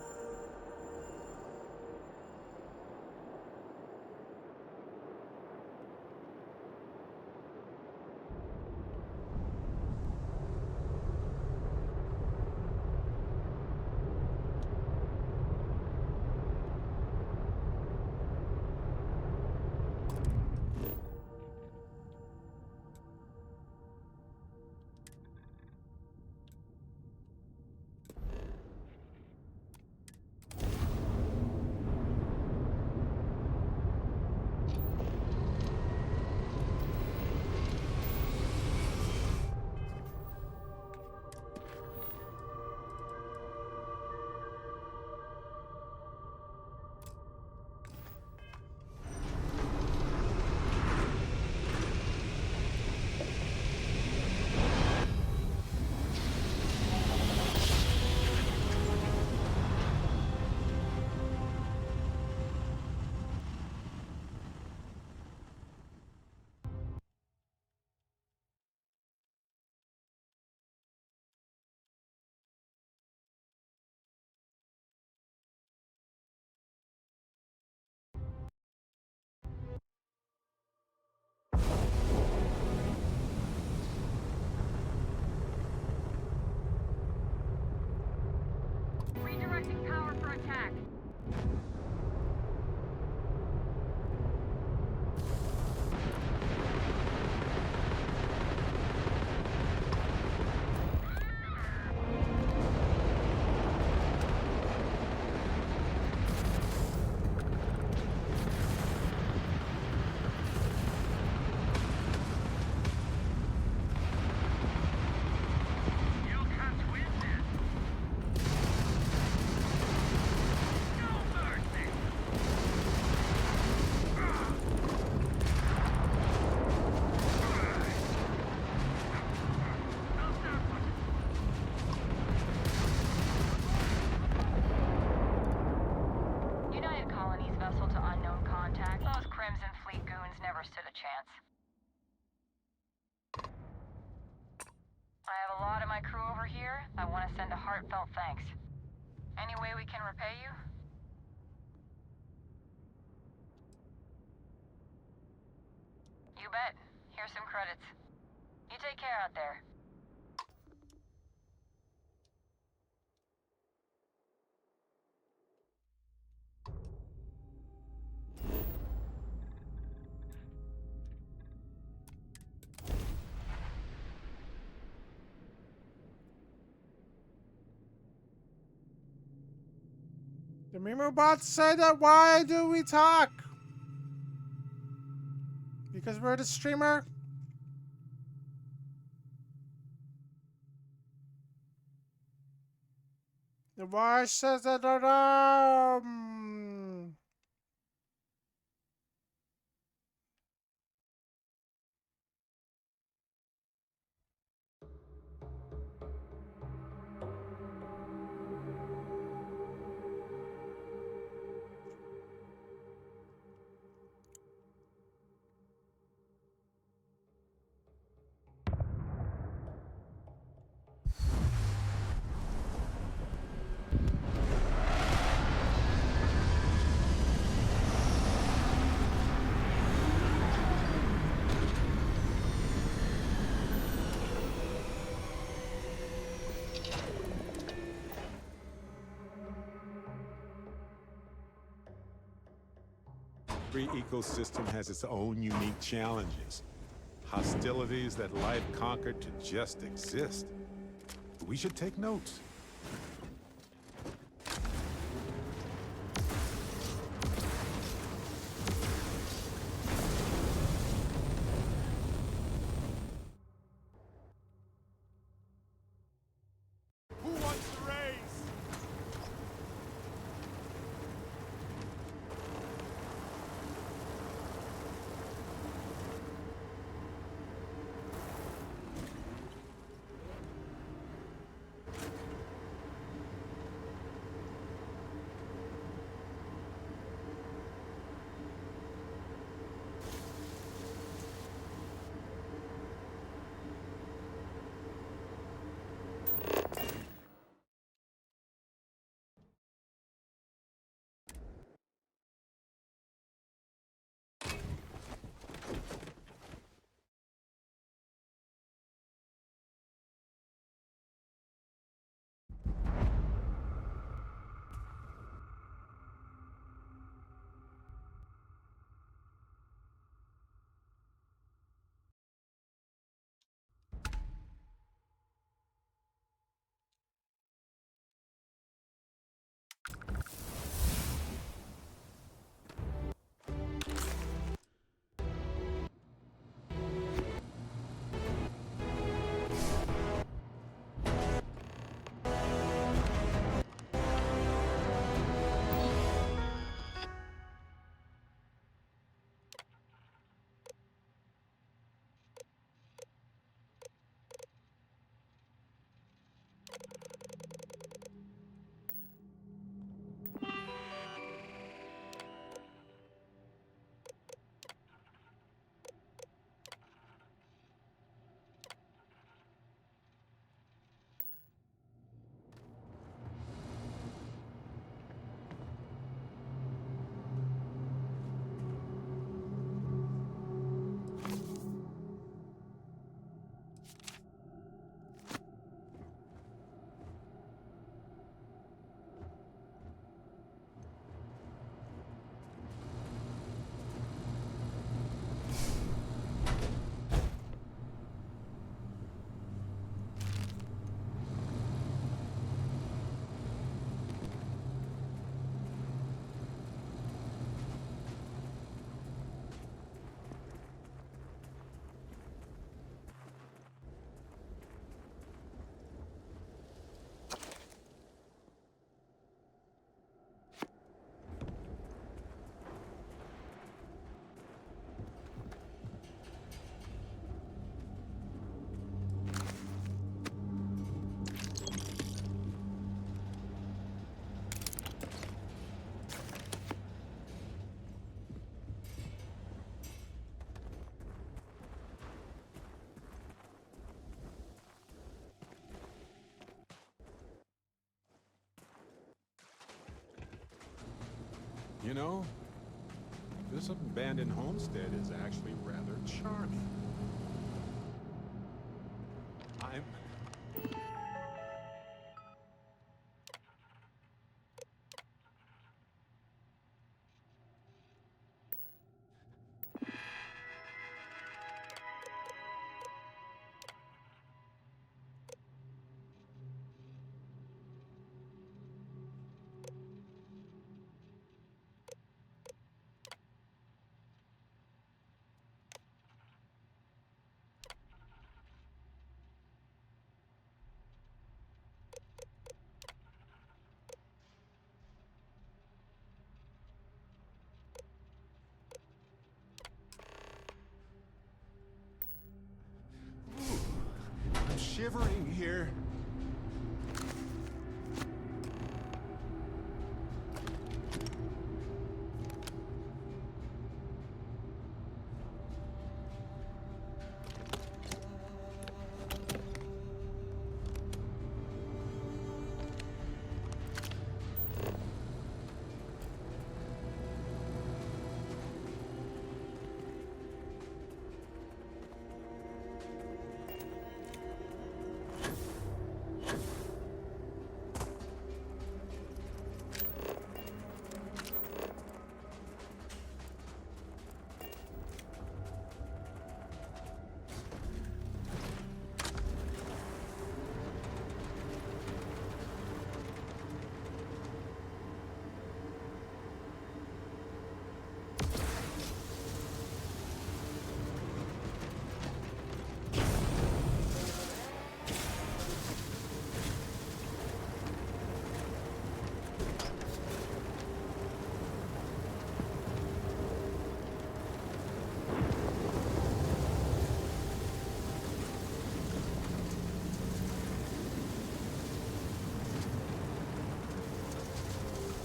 I want to send a heartfelt thanks. Any way we can repay you? You bet. Here's some credits. You take care out there. The meme bots say that why do we talk? Because we're the streamer? The why says that Every ecosystem has its own unique challenges. Hostilities that life conquered to just exist. We should take notes. Who wants to raise? You know, this abandoned homestead is actually rather charming. I'm... I'm shivering here.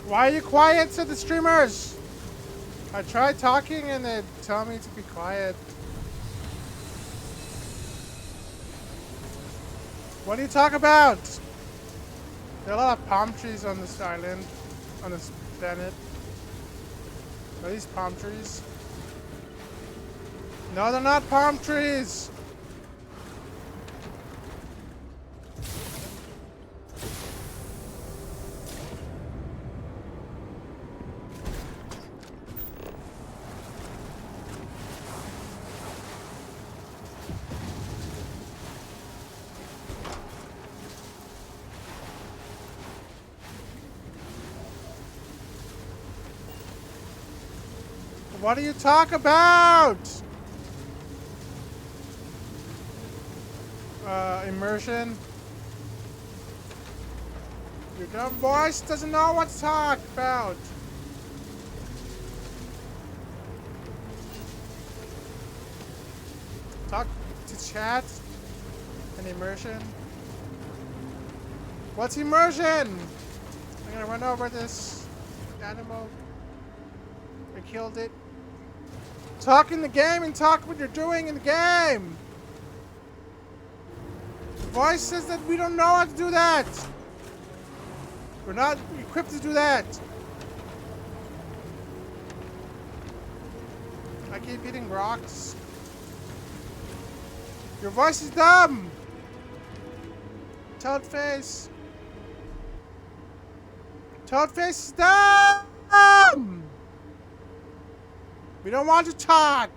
Why are you quiet? Said the streamers. I tried talking and they tell me to be quiet. What do you talk about? There are a lot of palm trees on this island, on this planet. Are these palm trees? No, they're not palm trees. What do you talk about? Immersion. Your dumb voice doesn't know what to talk about. Talk to chat and immersion. What's immersion? I'm gonna run over this animal. I killed it. Talk in the game and talk what you're doing in the game. The voice says that we don't know how to do that. We're not equipped to do that. I keep hitting rocks. Your voice is dumb. Toad face. Toad face is dumb. We don't want to talk.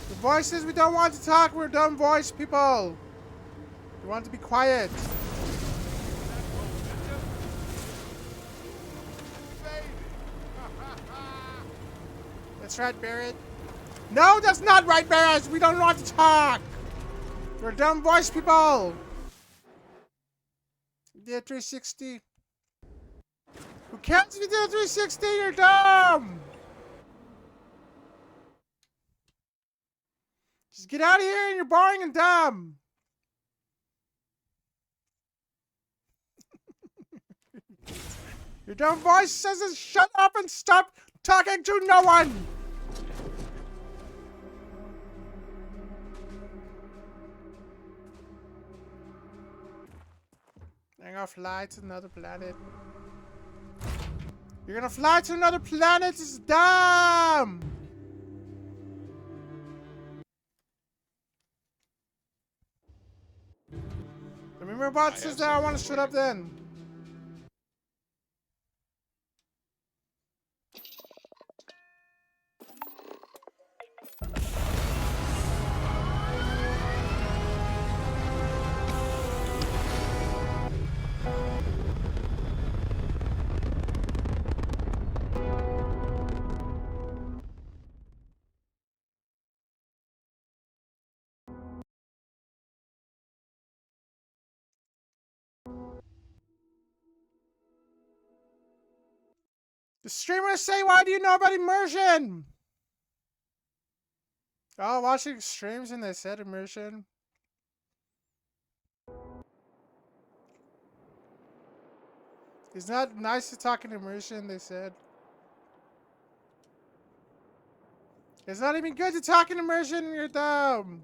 The voice says we don't want to talk. We're dumb voice people. We want to be quiet. That's right, Barrett. No, that's not right, Barrett. We don't want to talk. We're dumb voice people. You did 360. Who cares if you did a 360? You're dumb. Just get out of here and you're boring and dumb. Your dumb voice says shut up and stop talking to no one. I'm I'm gonna fly to another planet. You're gonna fly to another planet? It's dumb! The Mimir bot says that I want to shut up then. The streamers say, why do you know about immersion? Oh, watching streams and they said immersion. It's not nice to talk in immersion, they said. It's not even good to talk in immersion, you're dumb.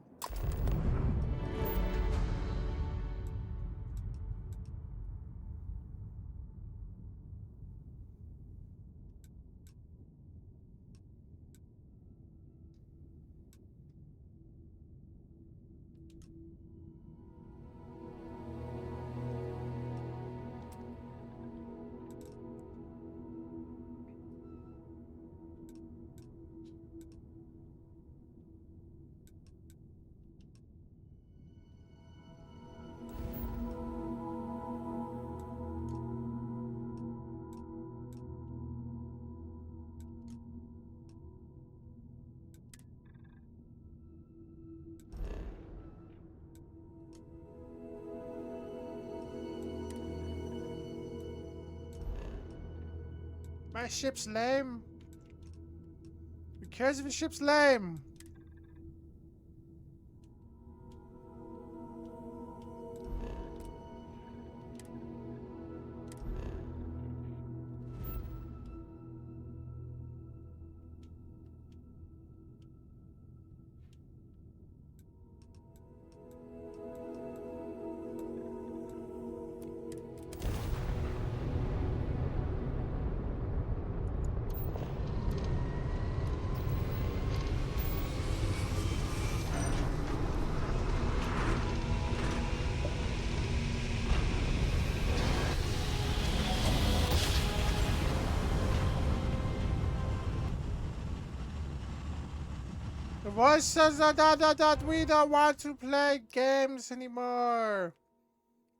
My ship's lame. Who cares if the ship's lame? The voice says that we don't want to play games anymore.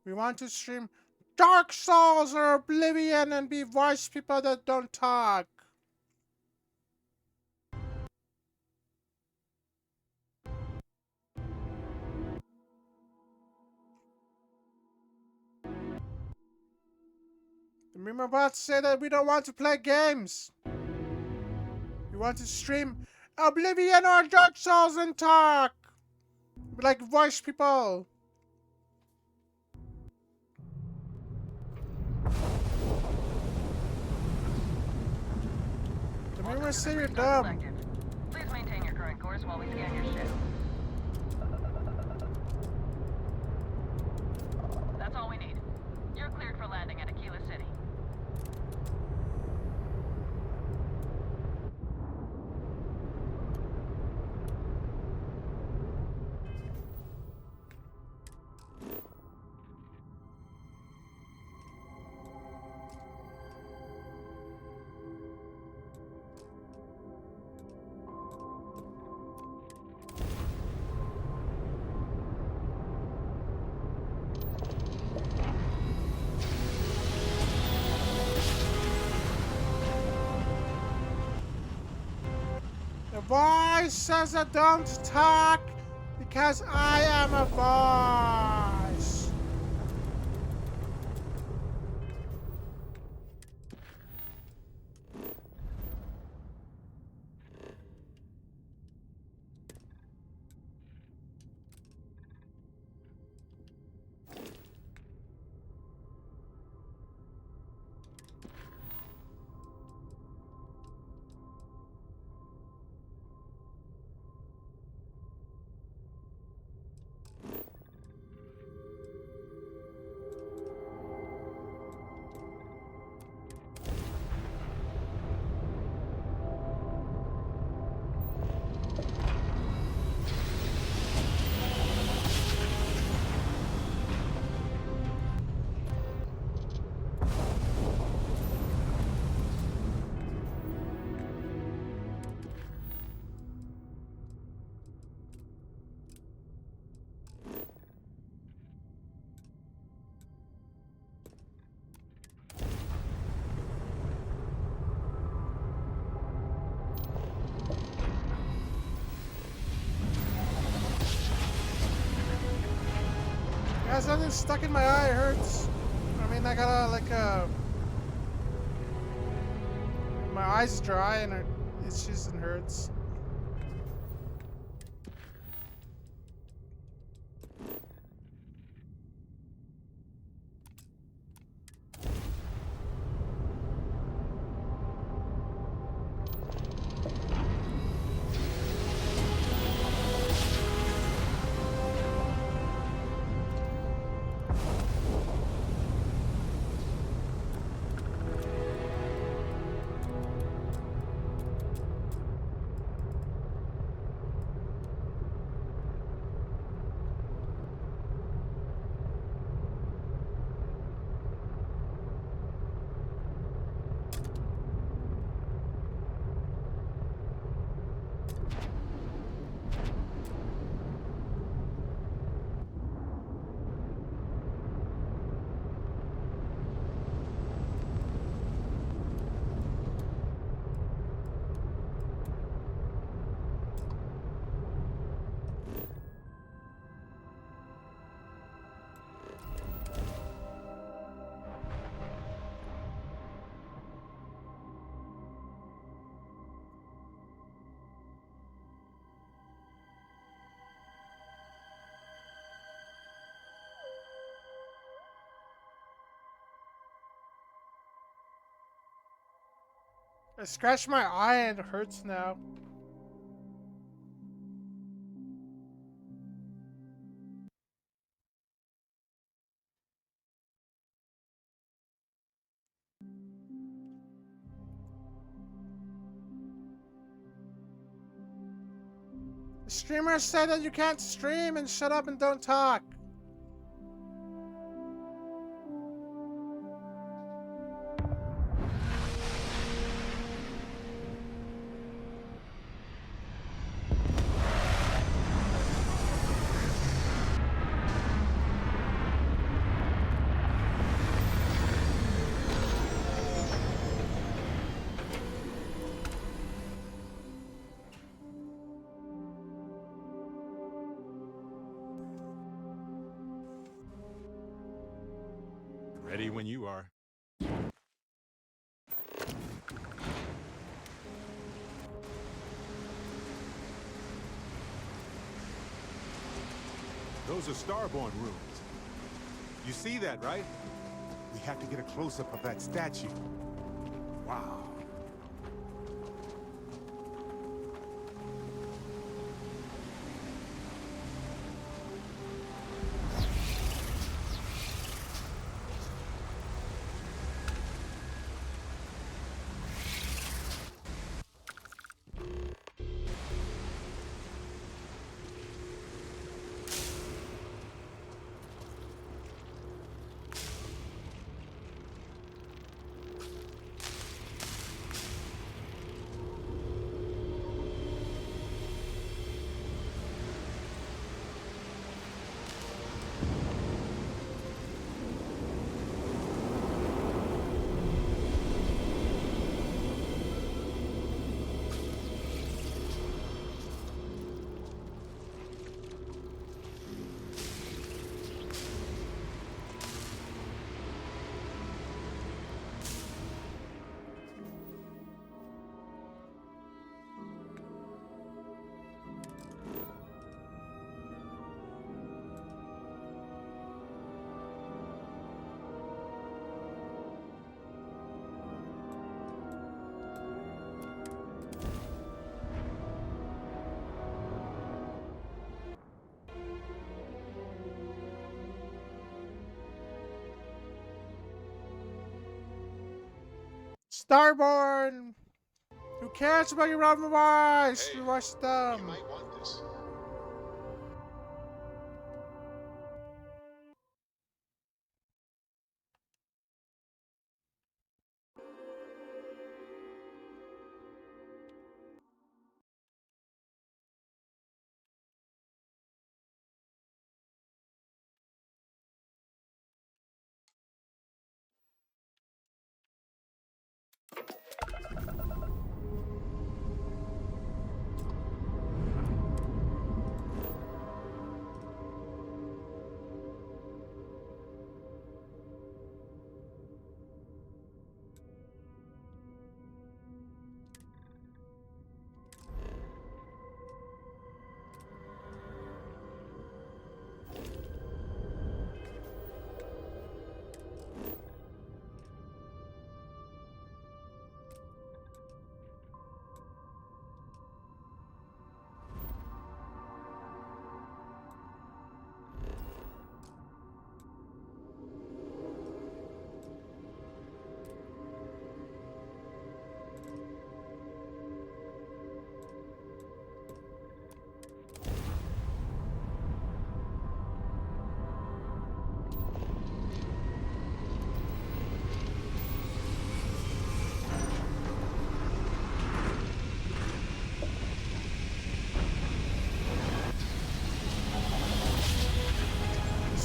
We want to stream Dark Souls or Oblivion and be voice people that don't talk. The meme about to say that we don't want to play games. We want to stream Oblivion or Dark Souls and talk. Like voice people. The meme say you're dumb. Please maintain your current course while we scan your ship. That's all we need. You're cleared for landing at Aquila City. The voice says I don't talk because I am a voice. Got something stuck in my eye, it hurts. I mean, I got like my eyes dry and it itches and hurts. I scratched my eye and it hurts now. The streamer said that you can't stream and shut up and don't talk. Ready when you are. Those are Starborn ruins. You see that, right? We have to get a close-up of that statue. Wow. Starborn! Who cares about your own voice? You watch them. You might want this.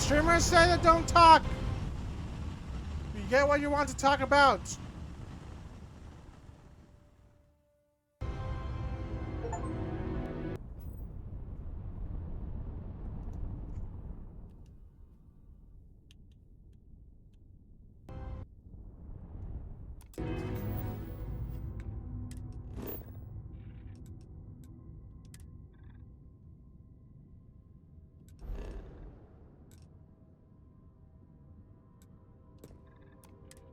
Streamers say that don't talk. You get what you want to talk about.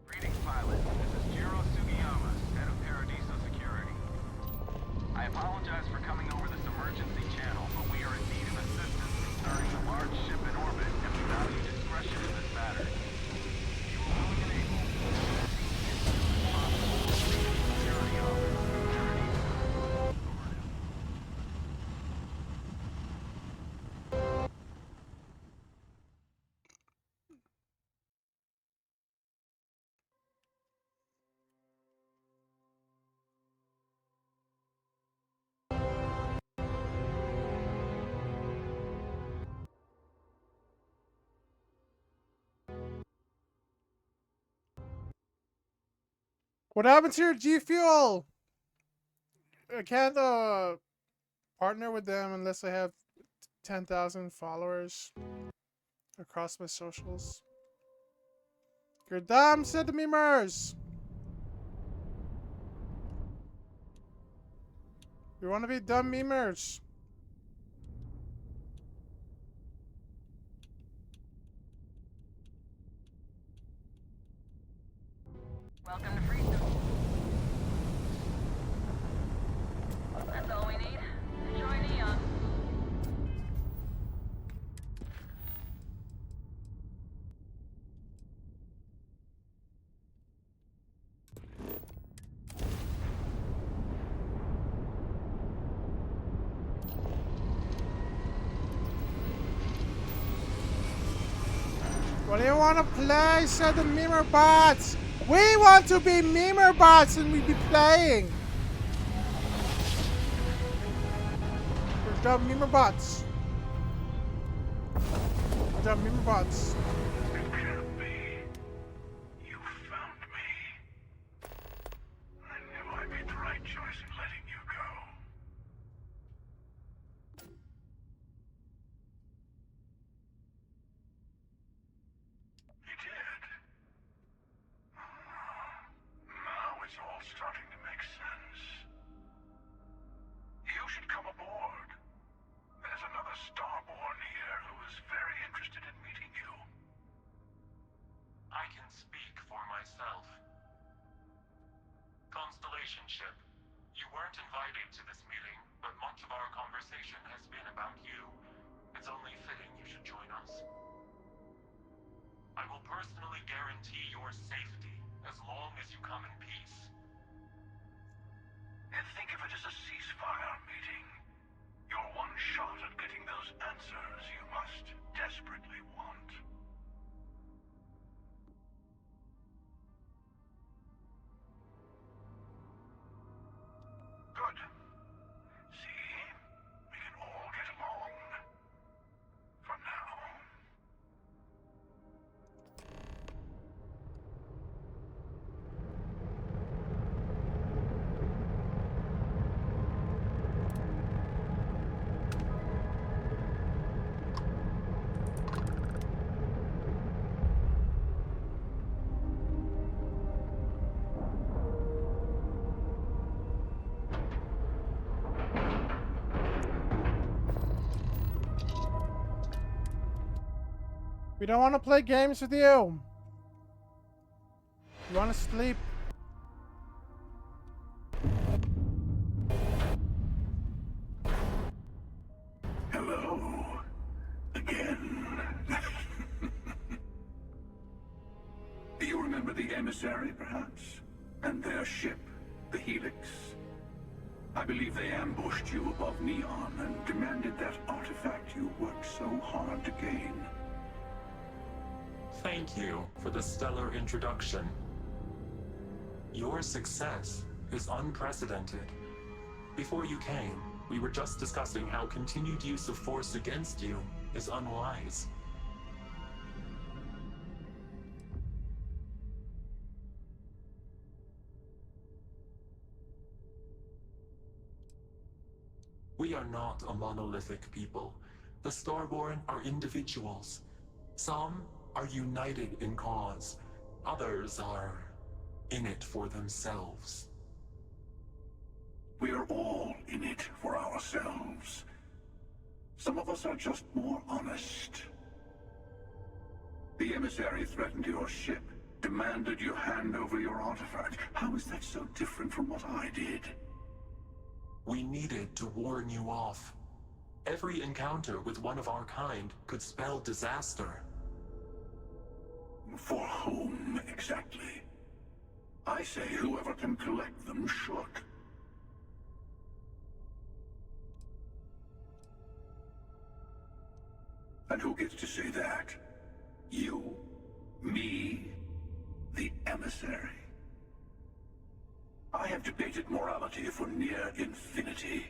Greetings, pilot. This is Jiro Sugiyama, head of Paradiso Security. I apologize for coming over this emergency channel, but we are in need of assistance concerning a large ship in orbit, and we value discretion in this matter. You are willing and able to security office of Paradiso. What happened to your G Fuel? I can't partner with them unless I have 10,000 followers across my socials. You're dumb, said the memers. We want to be dumb memers. Welcome to Freedom. That's all we need. Enjoy Neon. What do you want to play, said the memer bots. We want to be memer bots and we be playing. Good job, memer bots. Good job, memer bots. It can't be. You found me. I knew I made the right choice in letting you go. You did. Now it's all starting to make sense. You should come aboard. There's another Starborn here who is very interested in meeting you. I can speak for myself. Constellation ship, you weren't invited to this meeting, but much of our conversation has been about you. It's only fitting you should join us. I will personally guarantee your safety as long as you come in peace. And think of it as a ceasefire meeting. Your one shot at getting those answers you must desperately want. Good. See? We can all get along. For now. We don't want to play games with you. We want to sleep. Hello. Again. You remember the emissary, perhaps? And their ship, the Helix? I believe they ambushed you above Neon and demanded that artifact you worked so hard to gain. Thank you for the stellar introduction. Your success is unprecedented. Before you came, we were just discussing how continued use of force against you is unwise. We are not a monolithic people. The Starborn are individuals. Some are united in cause. Others are in it for themselves. We're all in it for ourselves. Some of us are just more honest. The emissary threatened your ship, demanded you hand over your artifact. How is that so different from what I did? We needed to warn you off. Every encounter with one of our kind could spell disaster. For whom, exactly? I say whoever can collect them should. And who gets to say that? You? Me? The emissary? I have debated morality for near infinity,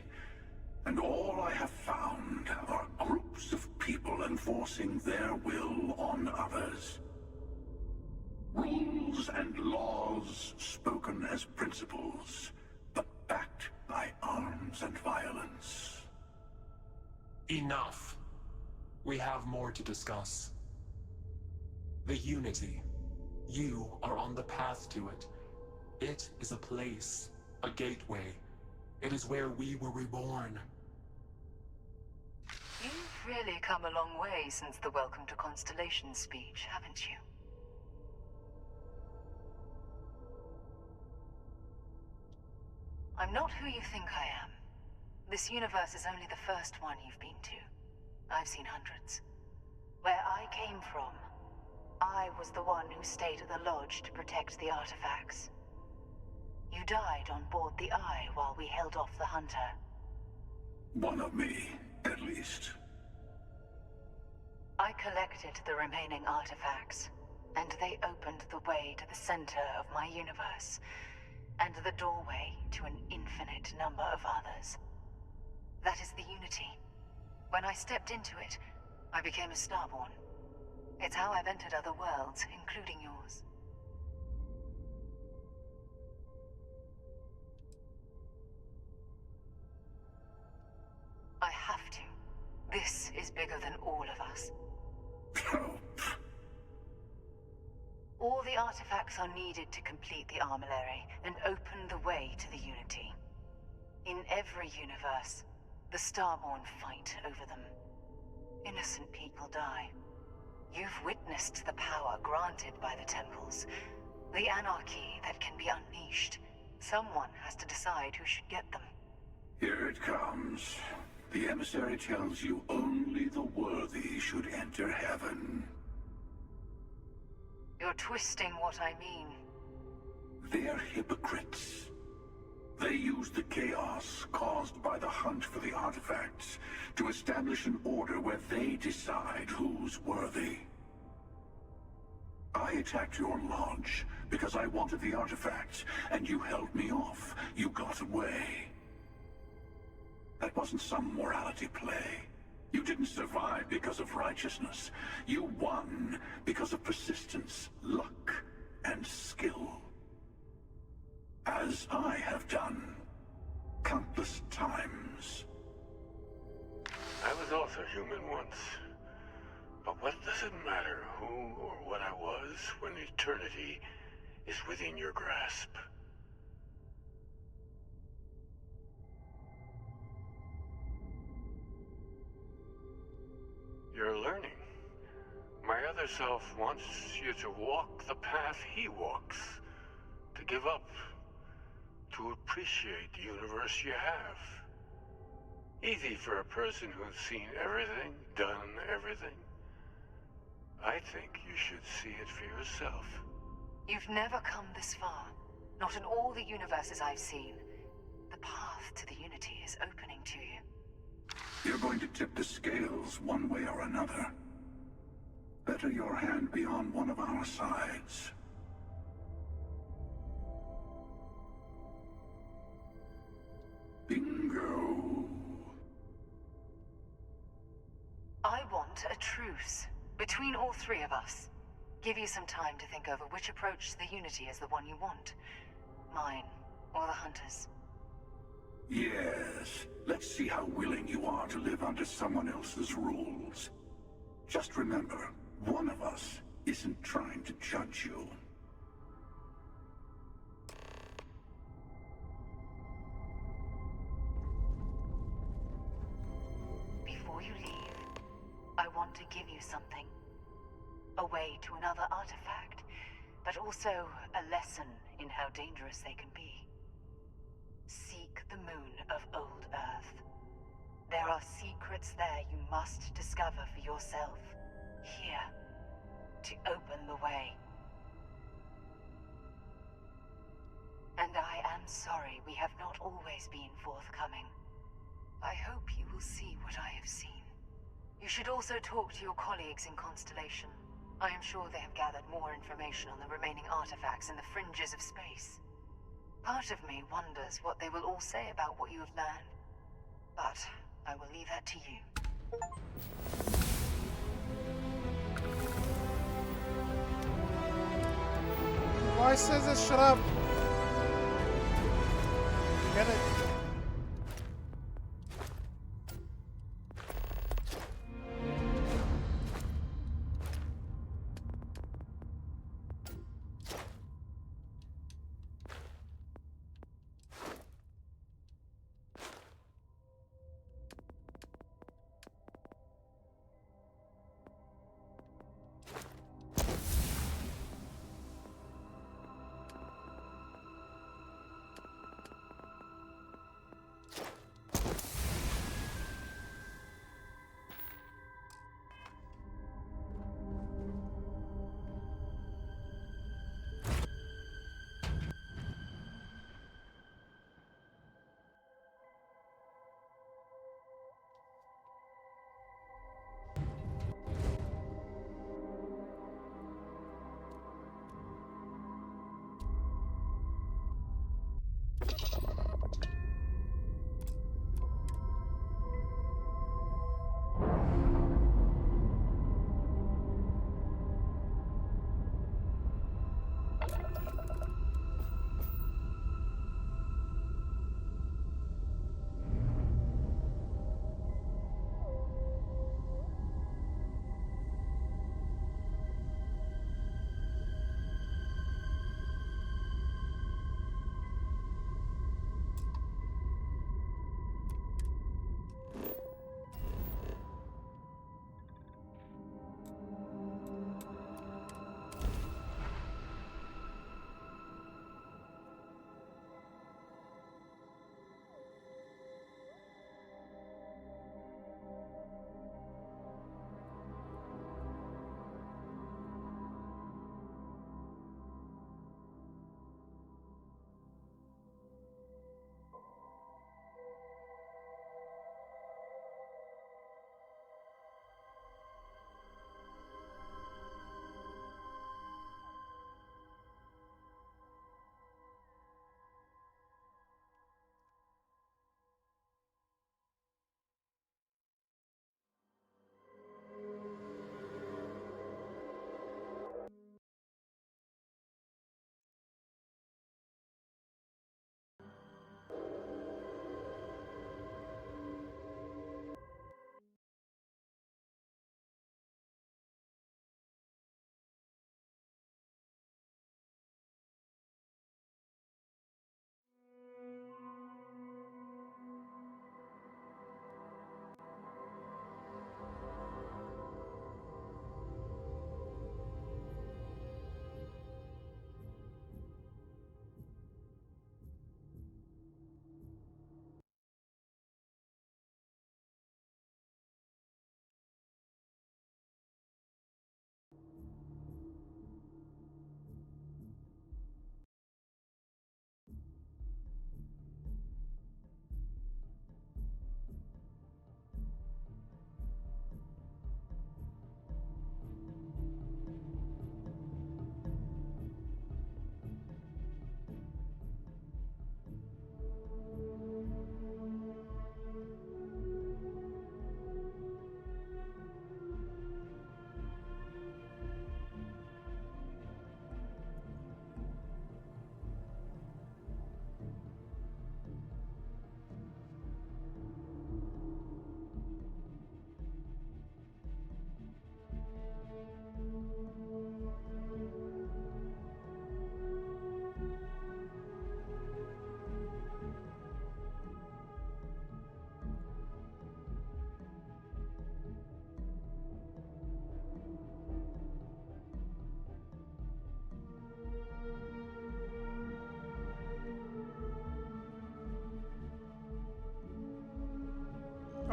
and all I have found are groups of people enforcing their will on others. Rules and laws spoken as principles, but backed by arms and violence. Enough. We have more to discuss. The Unity. You are on the path to it. It is a place, a gateway. It is where we were reborn. You've really come a long way since the Welcome to Constellation speech, haven't you? I'm not who you think I am. This universe is only the first one you've been to. I've seen hundreds. Where I came from, I was the one who stayed at the lodge to protect the artifacts. You died on board the Eye while we held off the Hunter. One of me, at least. I collected the remaining artifacts, and they opened the way to the center of my universe, and the doorway to an infinite number of others. That is the Unity. When I stepped into it, I became a Starborn. It's how I've entered other worlds, including yours. I have to. This is bigger than all of us. All the artifacts are needed to complete the armillary and open the way to the Unity. In every universe, the Starborn fight over them. Innocent people die. You've witnessed the power granted by the temples, the anarchy that can be unleashed. Someone has to decide who should get them. Here it comes. The emissary tells you only the worthy should enter heaven. You're twisting what I mean. They're hypocrites. They use the chaos caused by the hunt for the artifacts to establish an order where they decide who's worthy. I attacked your lodge because I wanted the artifacts, and you held me off. You got away. That wasn't some morality play. You didn't survive because of righteousness. You won because of persistence, luck, and skill. As I have done, countless times. I was also human once. But what does it matter who or what I was when eternity is within your grasp? You're learning. My other self wants you to walk the path he walks. To give up. To appreciate the universe you have. Easy for a person who's seen everything, done everything. I think you should see it for yourself. You've never come this far. Not in all the universes I've seen. The path to the Unity is opening to you. You're going to tip the scales one way or another. Better your hand be on one of our sides. Bingo. I want a truce between all three of us. Give you some time to think over which approach to the Unity is the one you want. Mine, or the Hunters. Yes. Let's see how willing you are to live under someone else's rules. Just remember, one of us isn't trying to judge you. Before you leave, I want to give you something. A way to another artifact, but also a lesson in how dangerous they can be. Seek the moon of Old Earth. There are secrets there you must discover for yourself. Here, to open the way. And I am sorry we have not always been forthcoming. I hope you will see what I have seen. You should also talk to your colleagues in Constellation. I am sure they have gathered more information on the remaining artifacts in the fringes of space. Part of me wonders what they will all say about what you have learned. But I will leave that to you. Why says it? Shut up. Get it.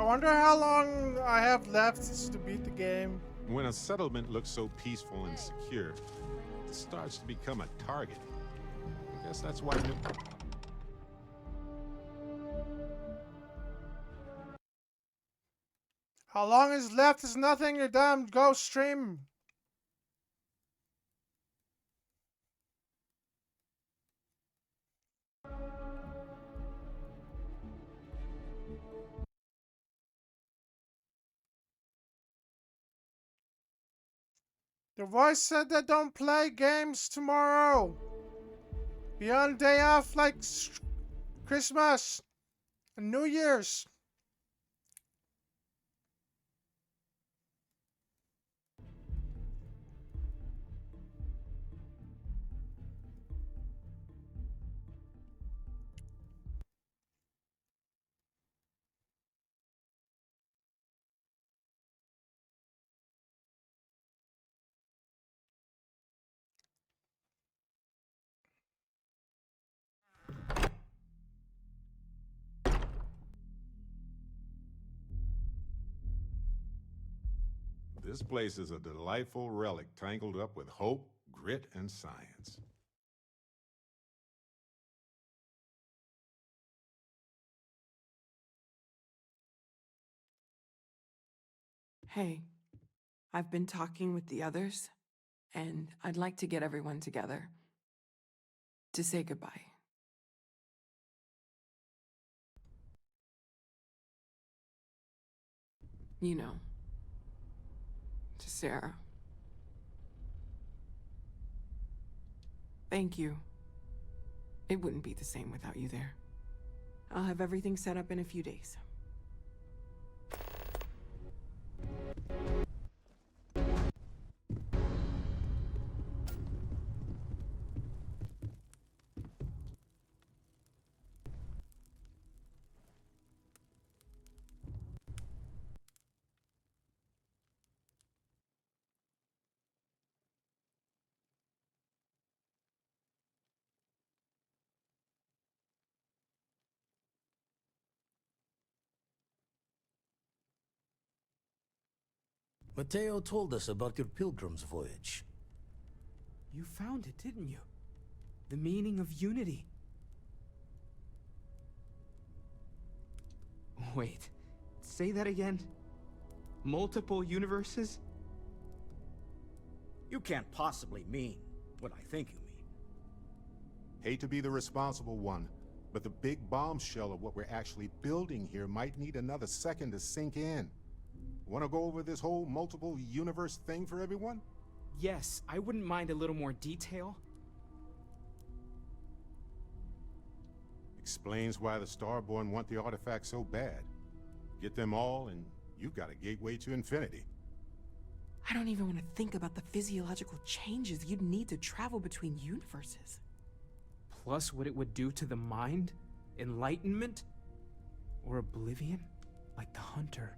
wonder how long I have left to beat the game. When a settlement looks so peaceful and secure, it starts to become a target. I guess that's why... How long is left is nothing, you damn ghost stream. The voice said that don't play games tomorrow. Be on day off like Christmas and New Year's. This place is a delightful relic tangled up with hope, grit, and science. Hey, I've been talking with the others, and I'd like to get everyone together to say goodbye. You know, to Sarah. Thank you. It wouldn't be the same without you there. I'll have everything set up in a few days. Mateo told us about your pilgrim's voyage. You found it, didn't you? The meaning of unity. Wait, say that again? Multiple universes? You can't possibly mean what I think you mean. Hate to be the responsible one, but the big bombshell of what we're actually building here might need another second to sink in. Want to go over this whole multiple universe thing for everyone? Yes, I wouldn't mind a little more detail. Explains why the Starborn want the artifact so bad. Get them all, and you've got a gateway to infinity. I don't even want to think about the physiological changes you'd need to travel between universes. Plus what it would do to the mind? Enlightenment? Or oblivion? Like the Hunter.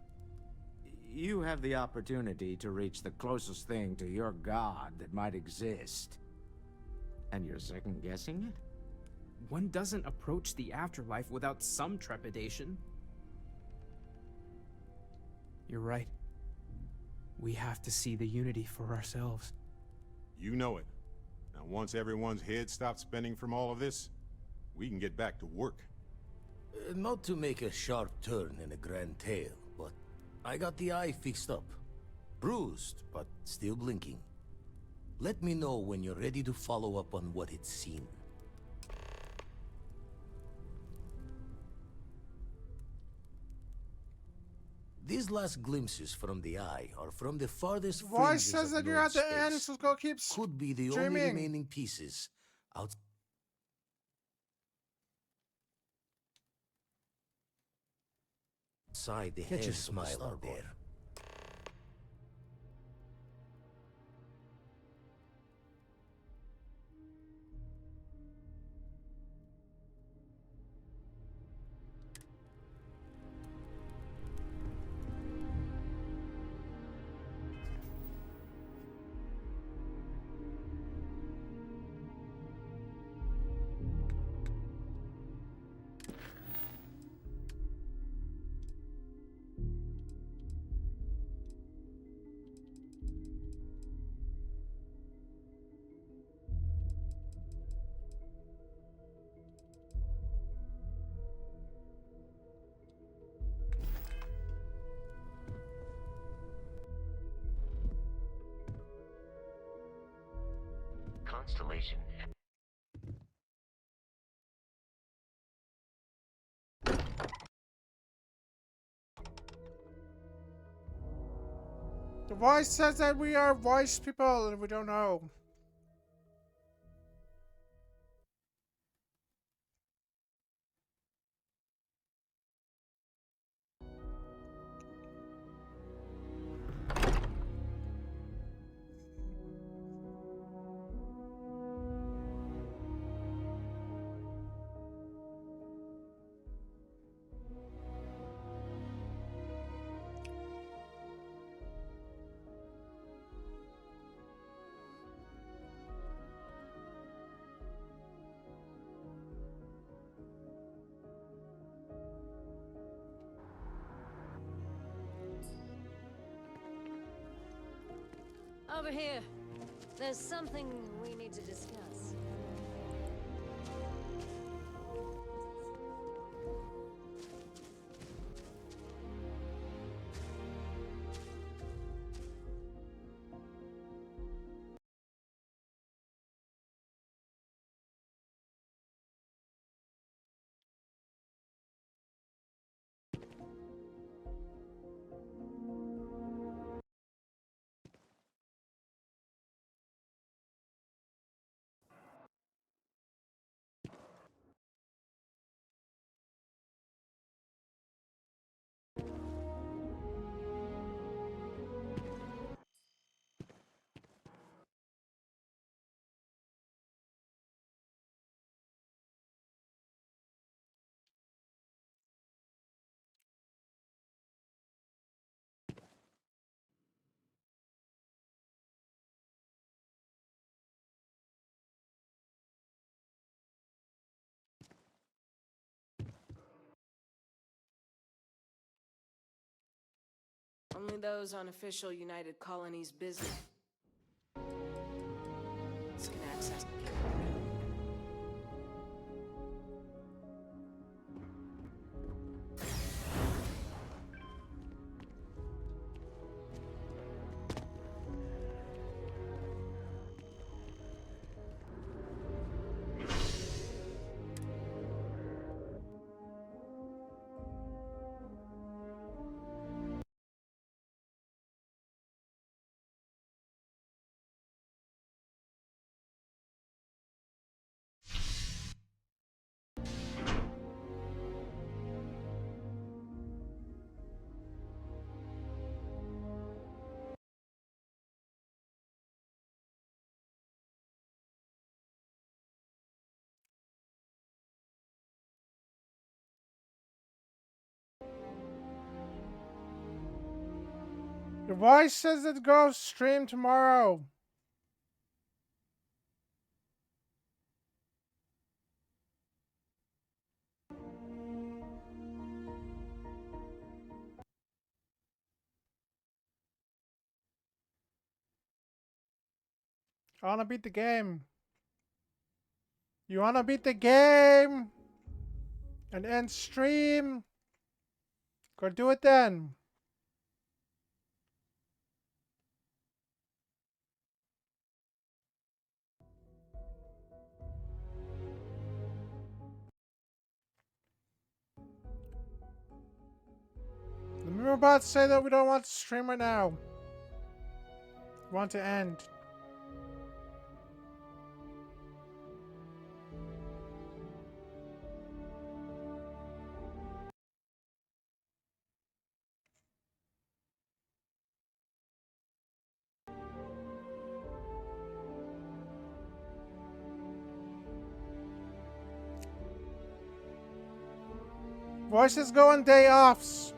You have the opportunity to reach the closest thing to your god that might exist. And you're second-guessing it? One doesn't approach the afterlife without some trepidation. You're right. We have to see the unity for ourselves. You know it. Now once everyone's head stops spinning from all of this, we can get back to work. Not to make a sharp turn in a grand tale, but I got the eye fixed up. Bruised, but still blinking. Let me know when you're ready to follow up on what it's seen. These last glimpses from the eye are from the farthest Voice fringes says of that you're at Nord the end, space. so go keep Could be the only streaming. remaining pieces outside the Catch a hair smile smile out out there. constellation. The voice says that we are voice people and we don't know. Over here. There's something we need to discuss. Only those on official United Colonies business can access. Your voice says that go stream tomorrow. I wanna beat the game. You wanna beat the game and end stream? Go do it then. We were about to say that we don't want to stream right now. We want to end. Voices go on day offs.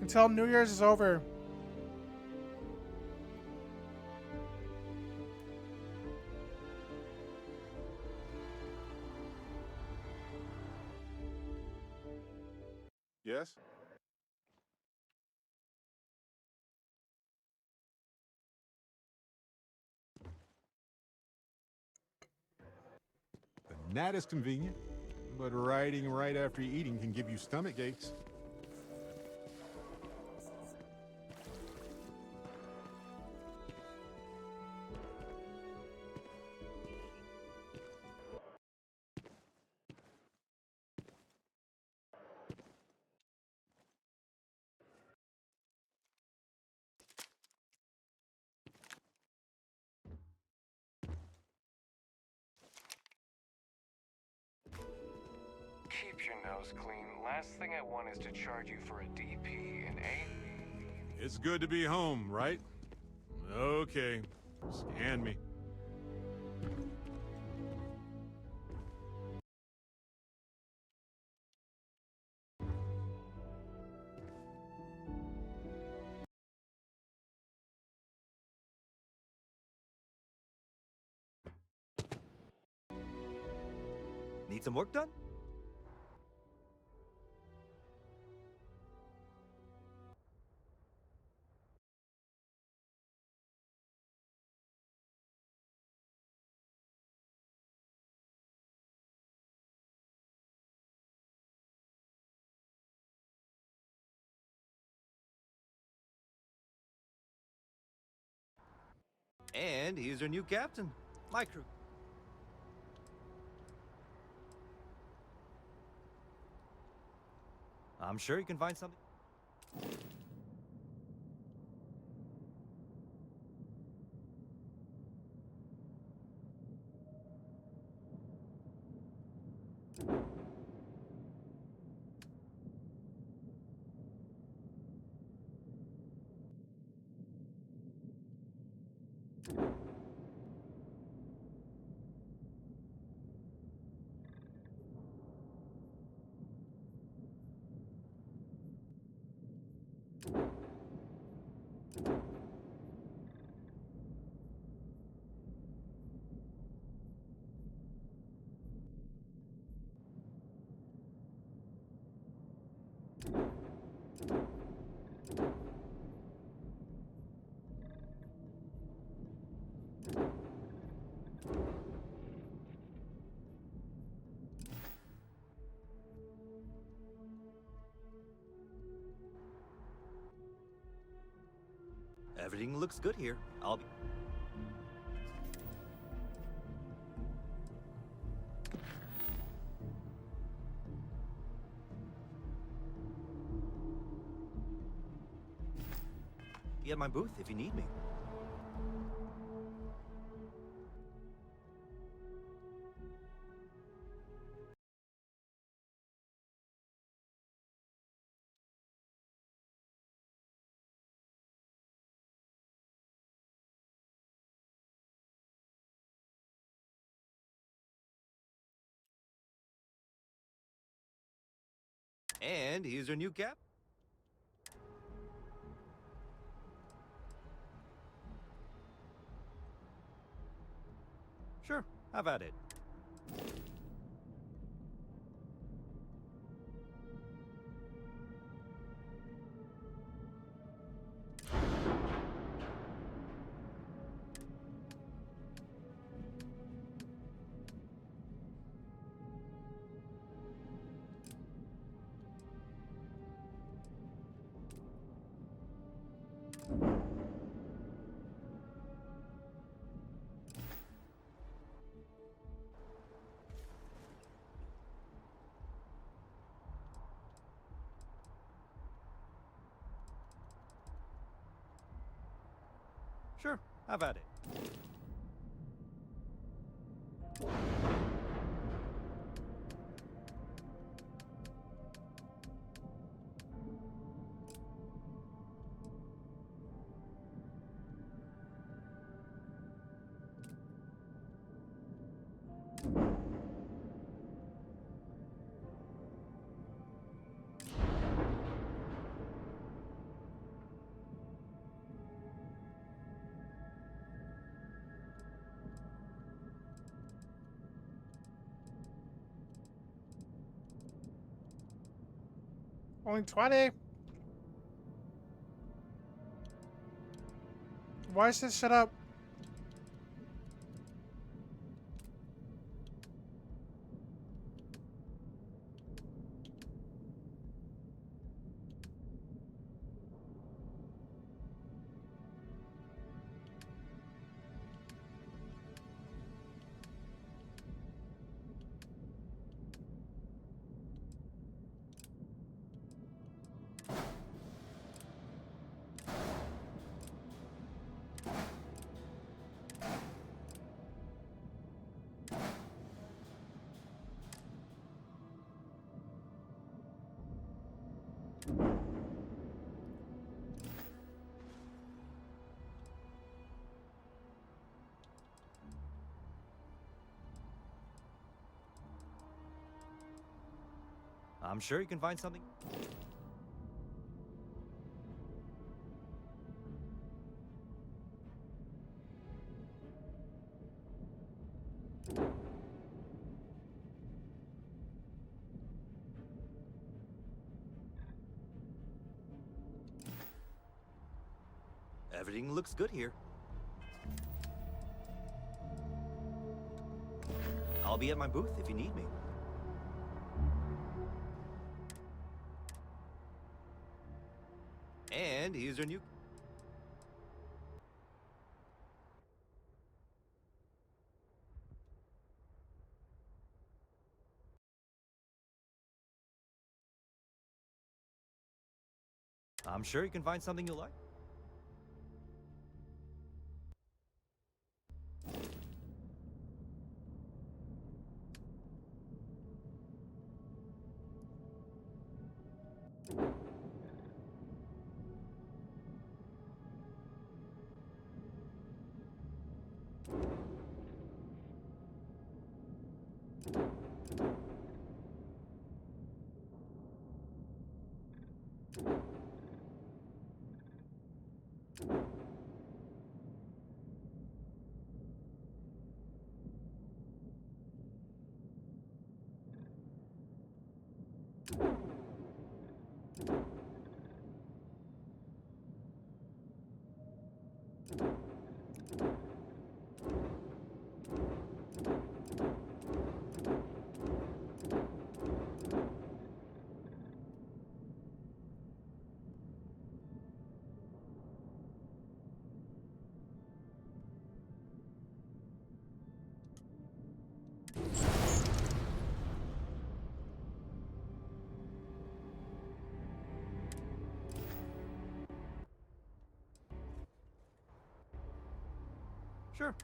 Until New Year's is over. Yes? That is convenient, but riding right after eating can give you stomach aches. house clean. Last thing I want is to charge you for a DP and A. It's good to be home, right? Okay. Scan me. Need some work done? And here's your new captain, my crew. I'm sure you can find something. Everything looks good here. I'll be... be at my booth if you need me. And here's your new cap. Sure, have at it. Sure, have at it. Only 20. Why is this shut up? I'm sure you can find something. Everything looks good here. I'll be at my booth if you need me. And here's your new... I'm sure you can find something you like. Sure.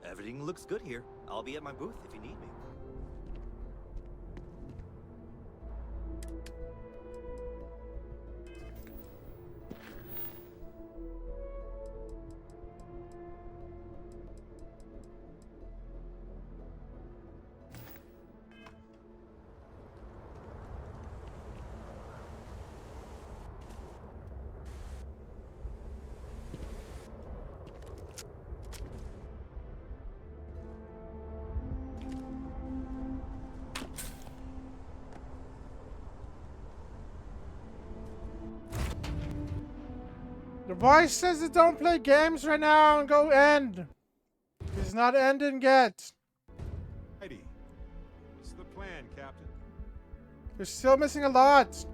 Everything looks good here. I'll be at my booth if you need me. The voice says that don't play games right now and go end. It's not ending yet. Righty. What's the plan, Captain? You're still missing a lot.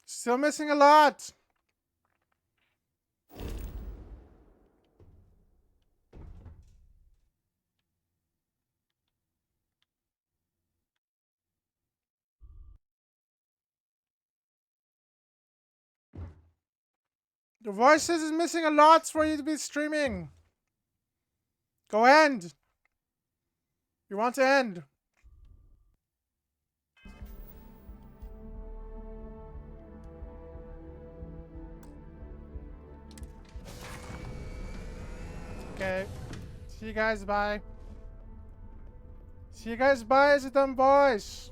Still missing a lot. The voice says it's missing a lot for you to be streaming. Go end. You want to end. Okay. See you guys, bye. See you guys, bye, as a dumb voice.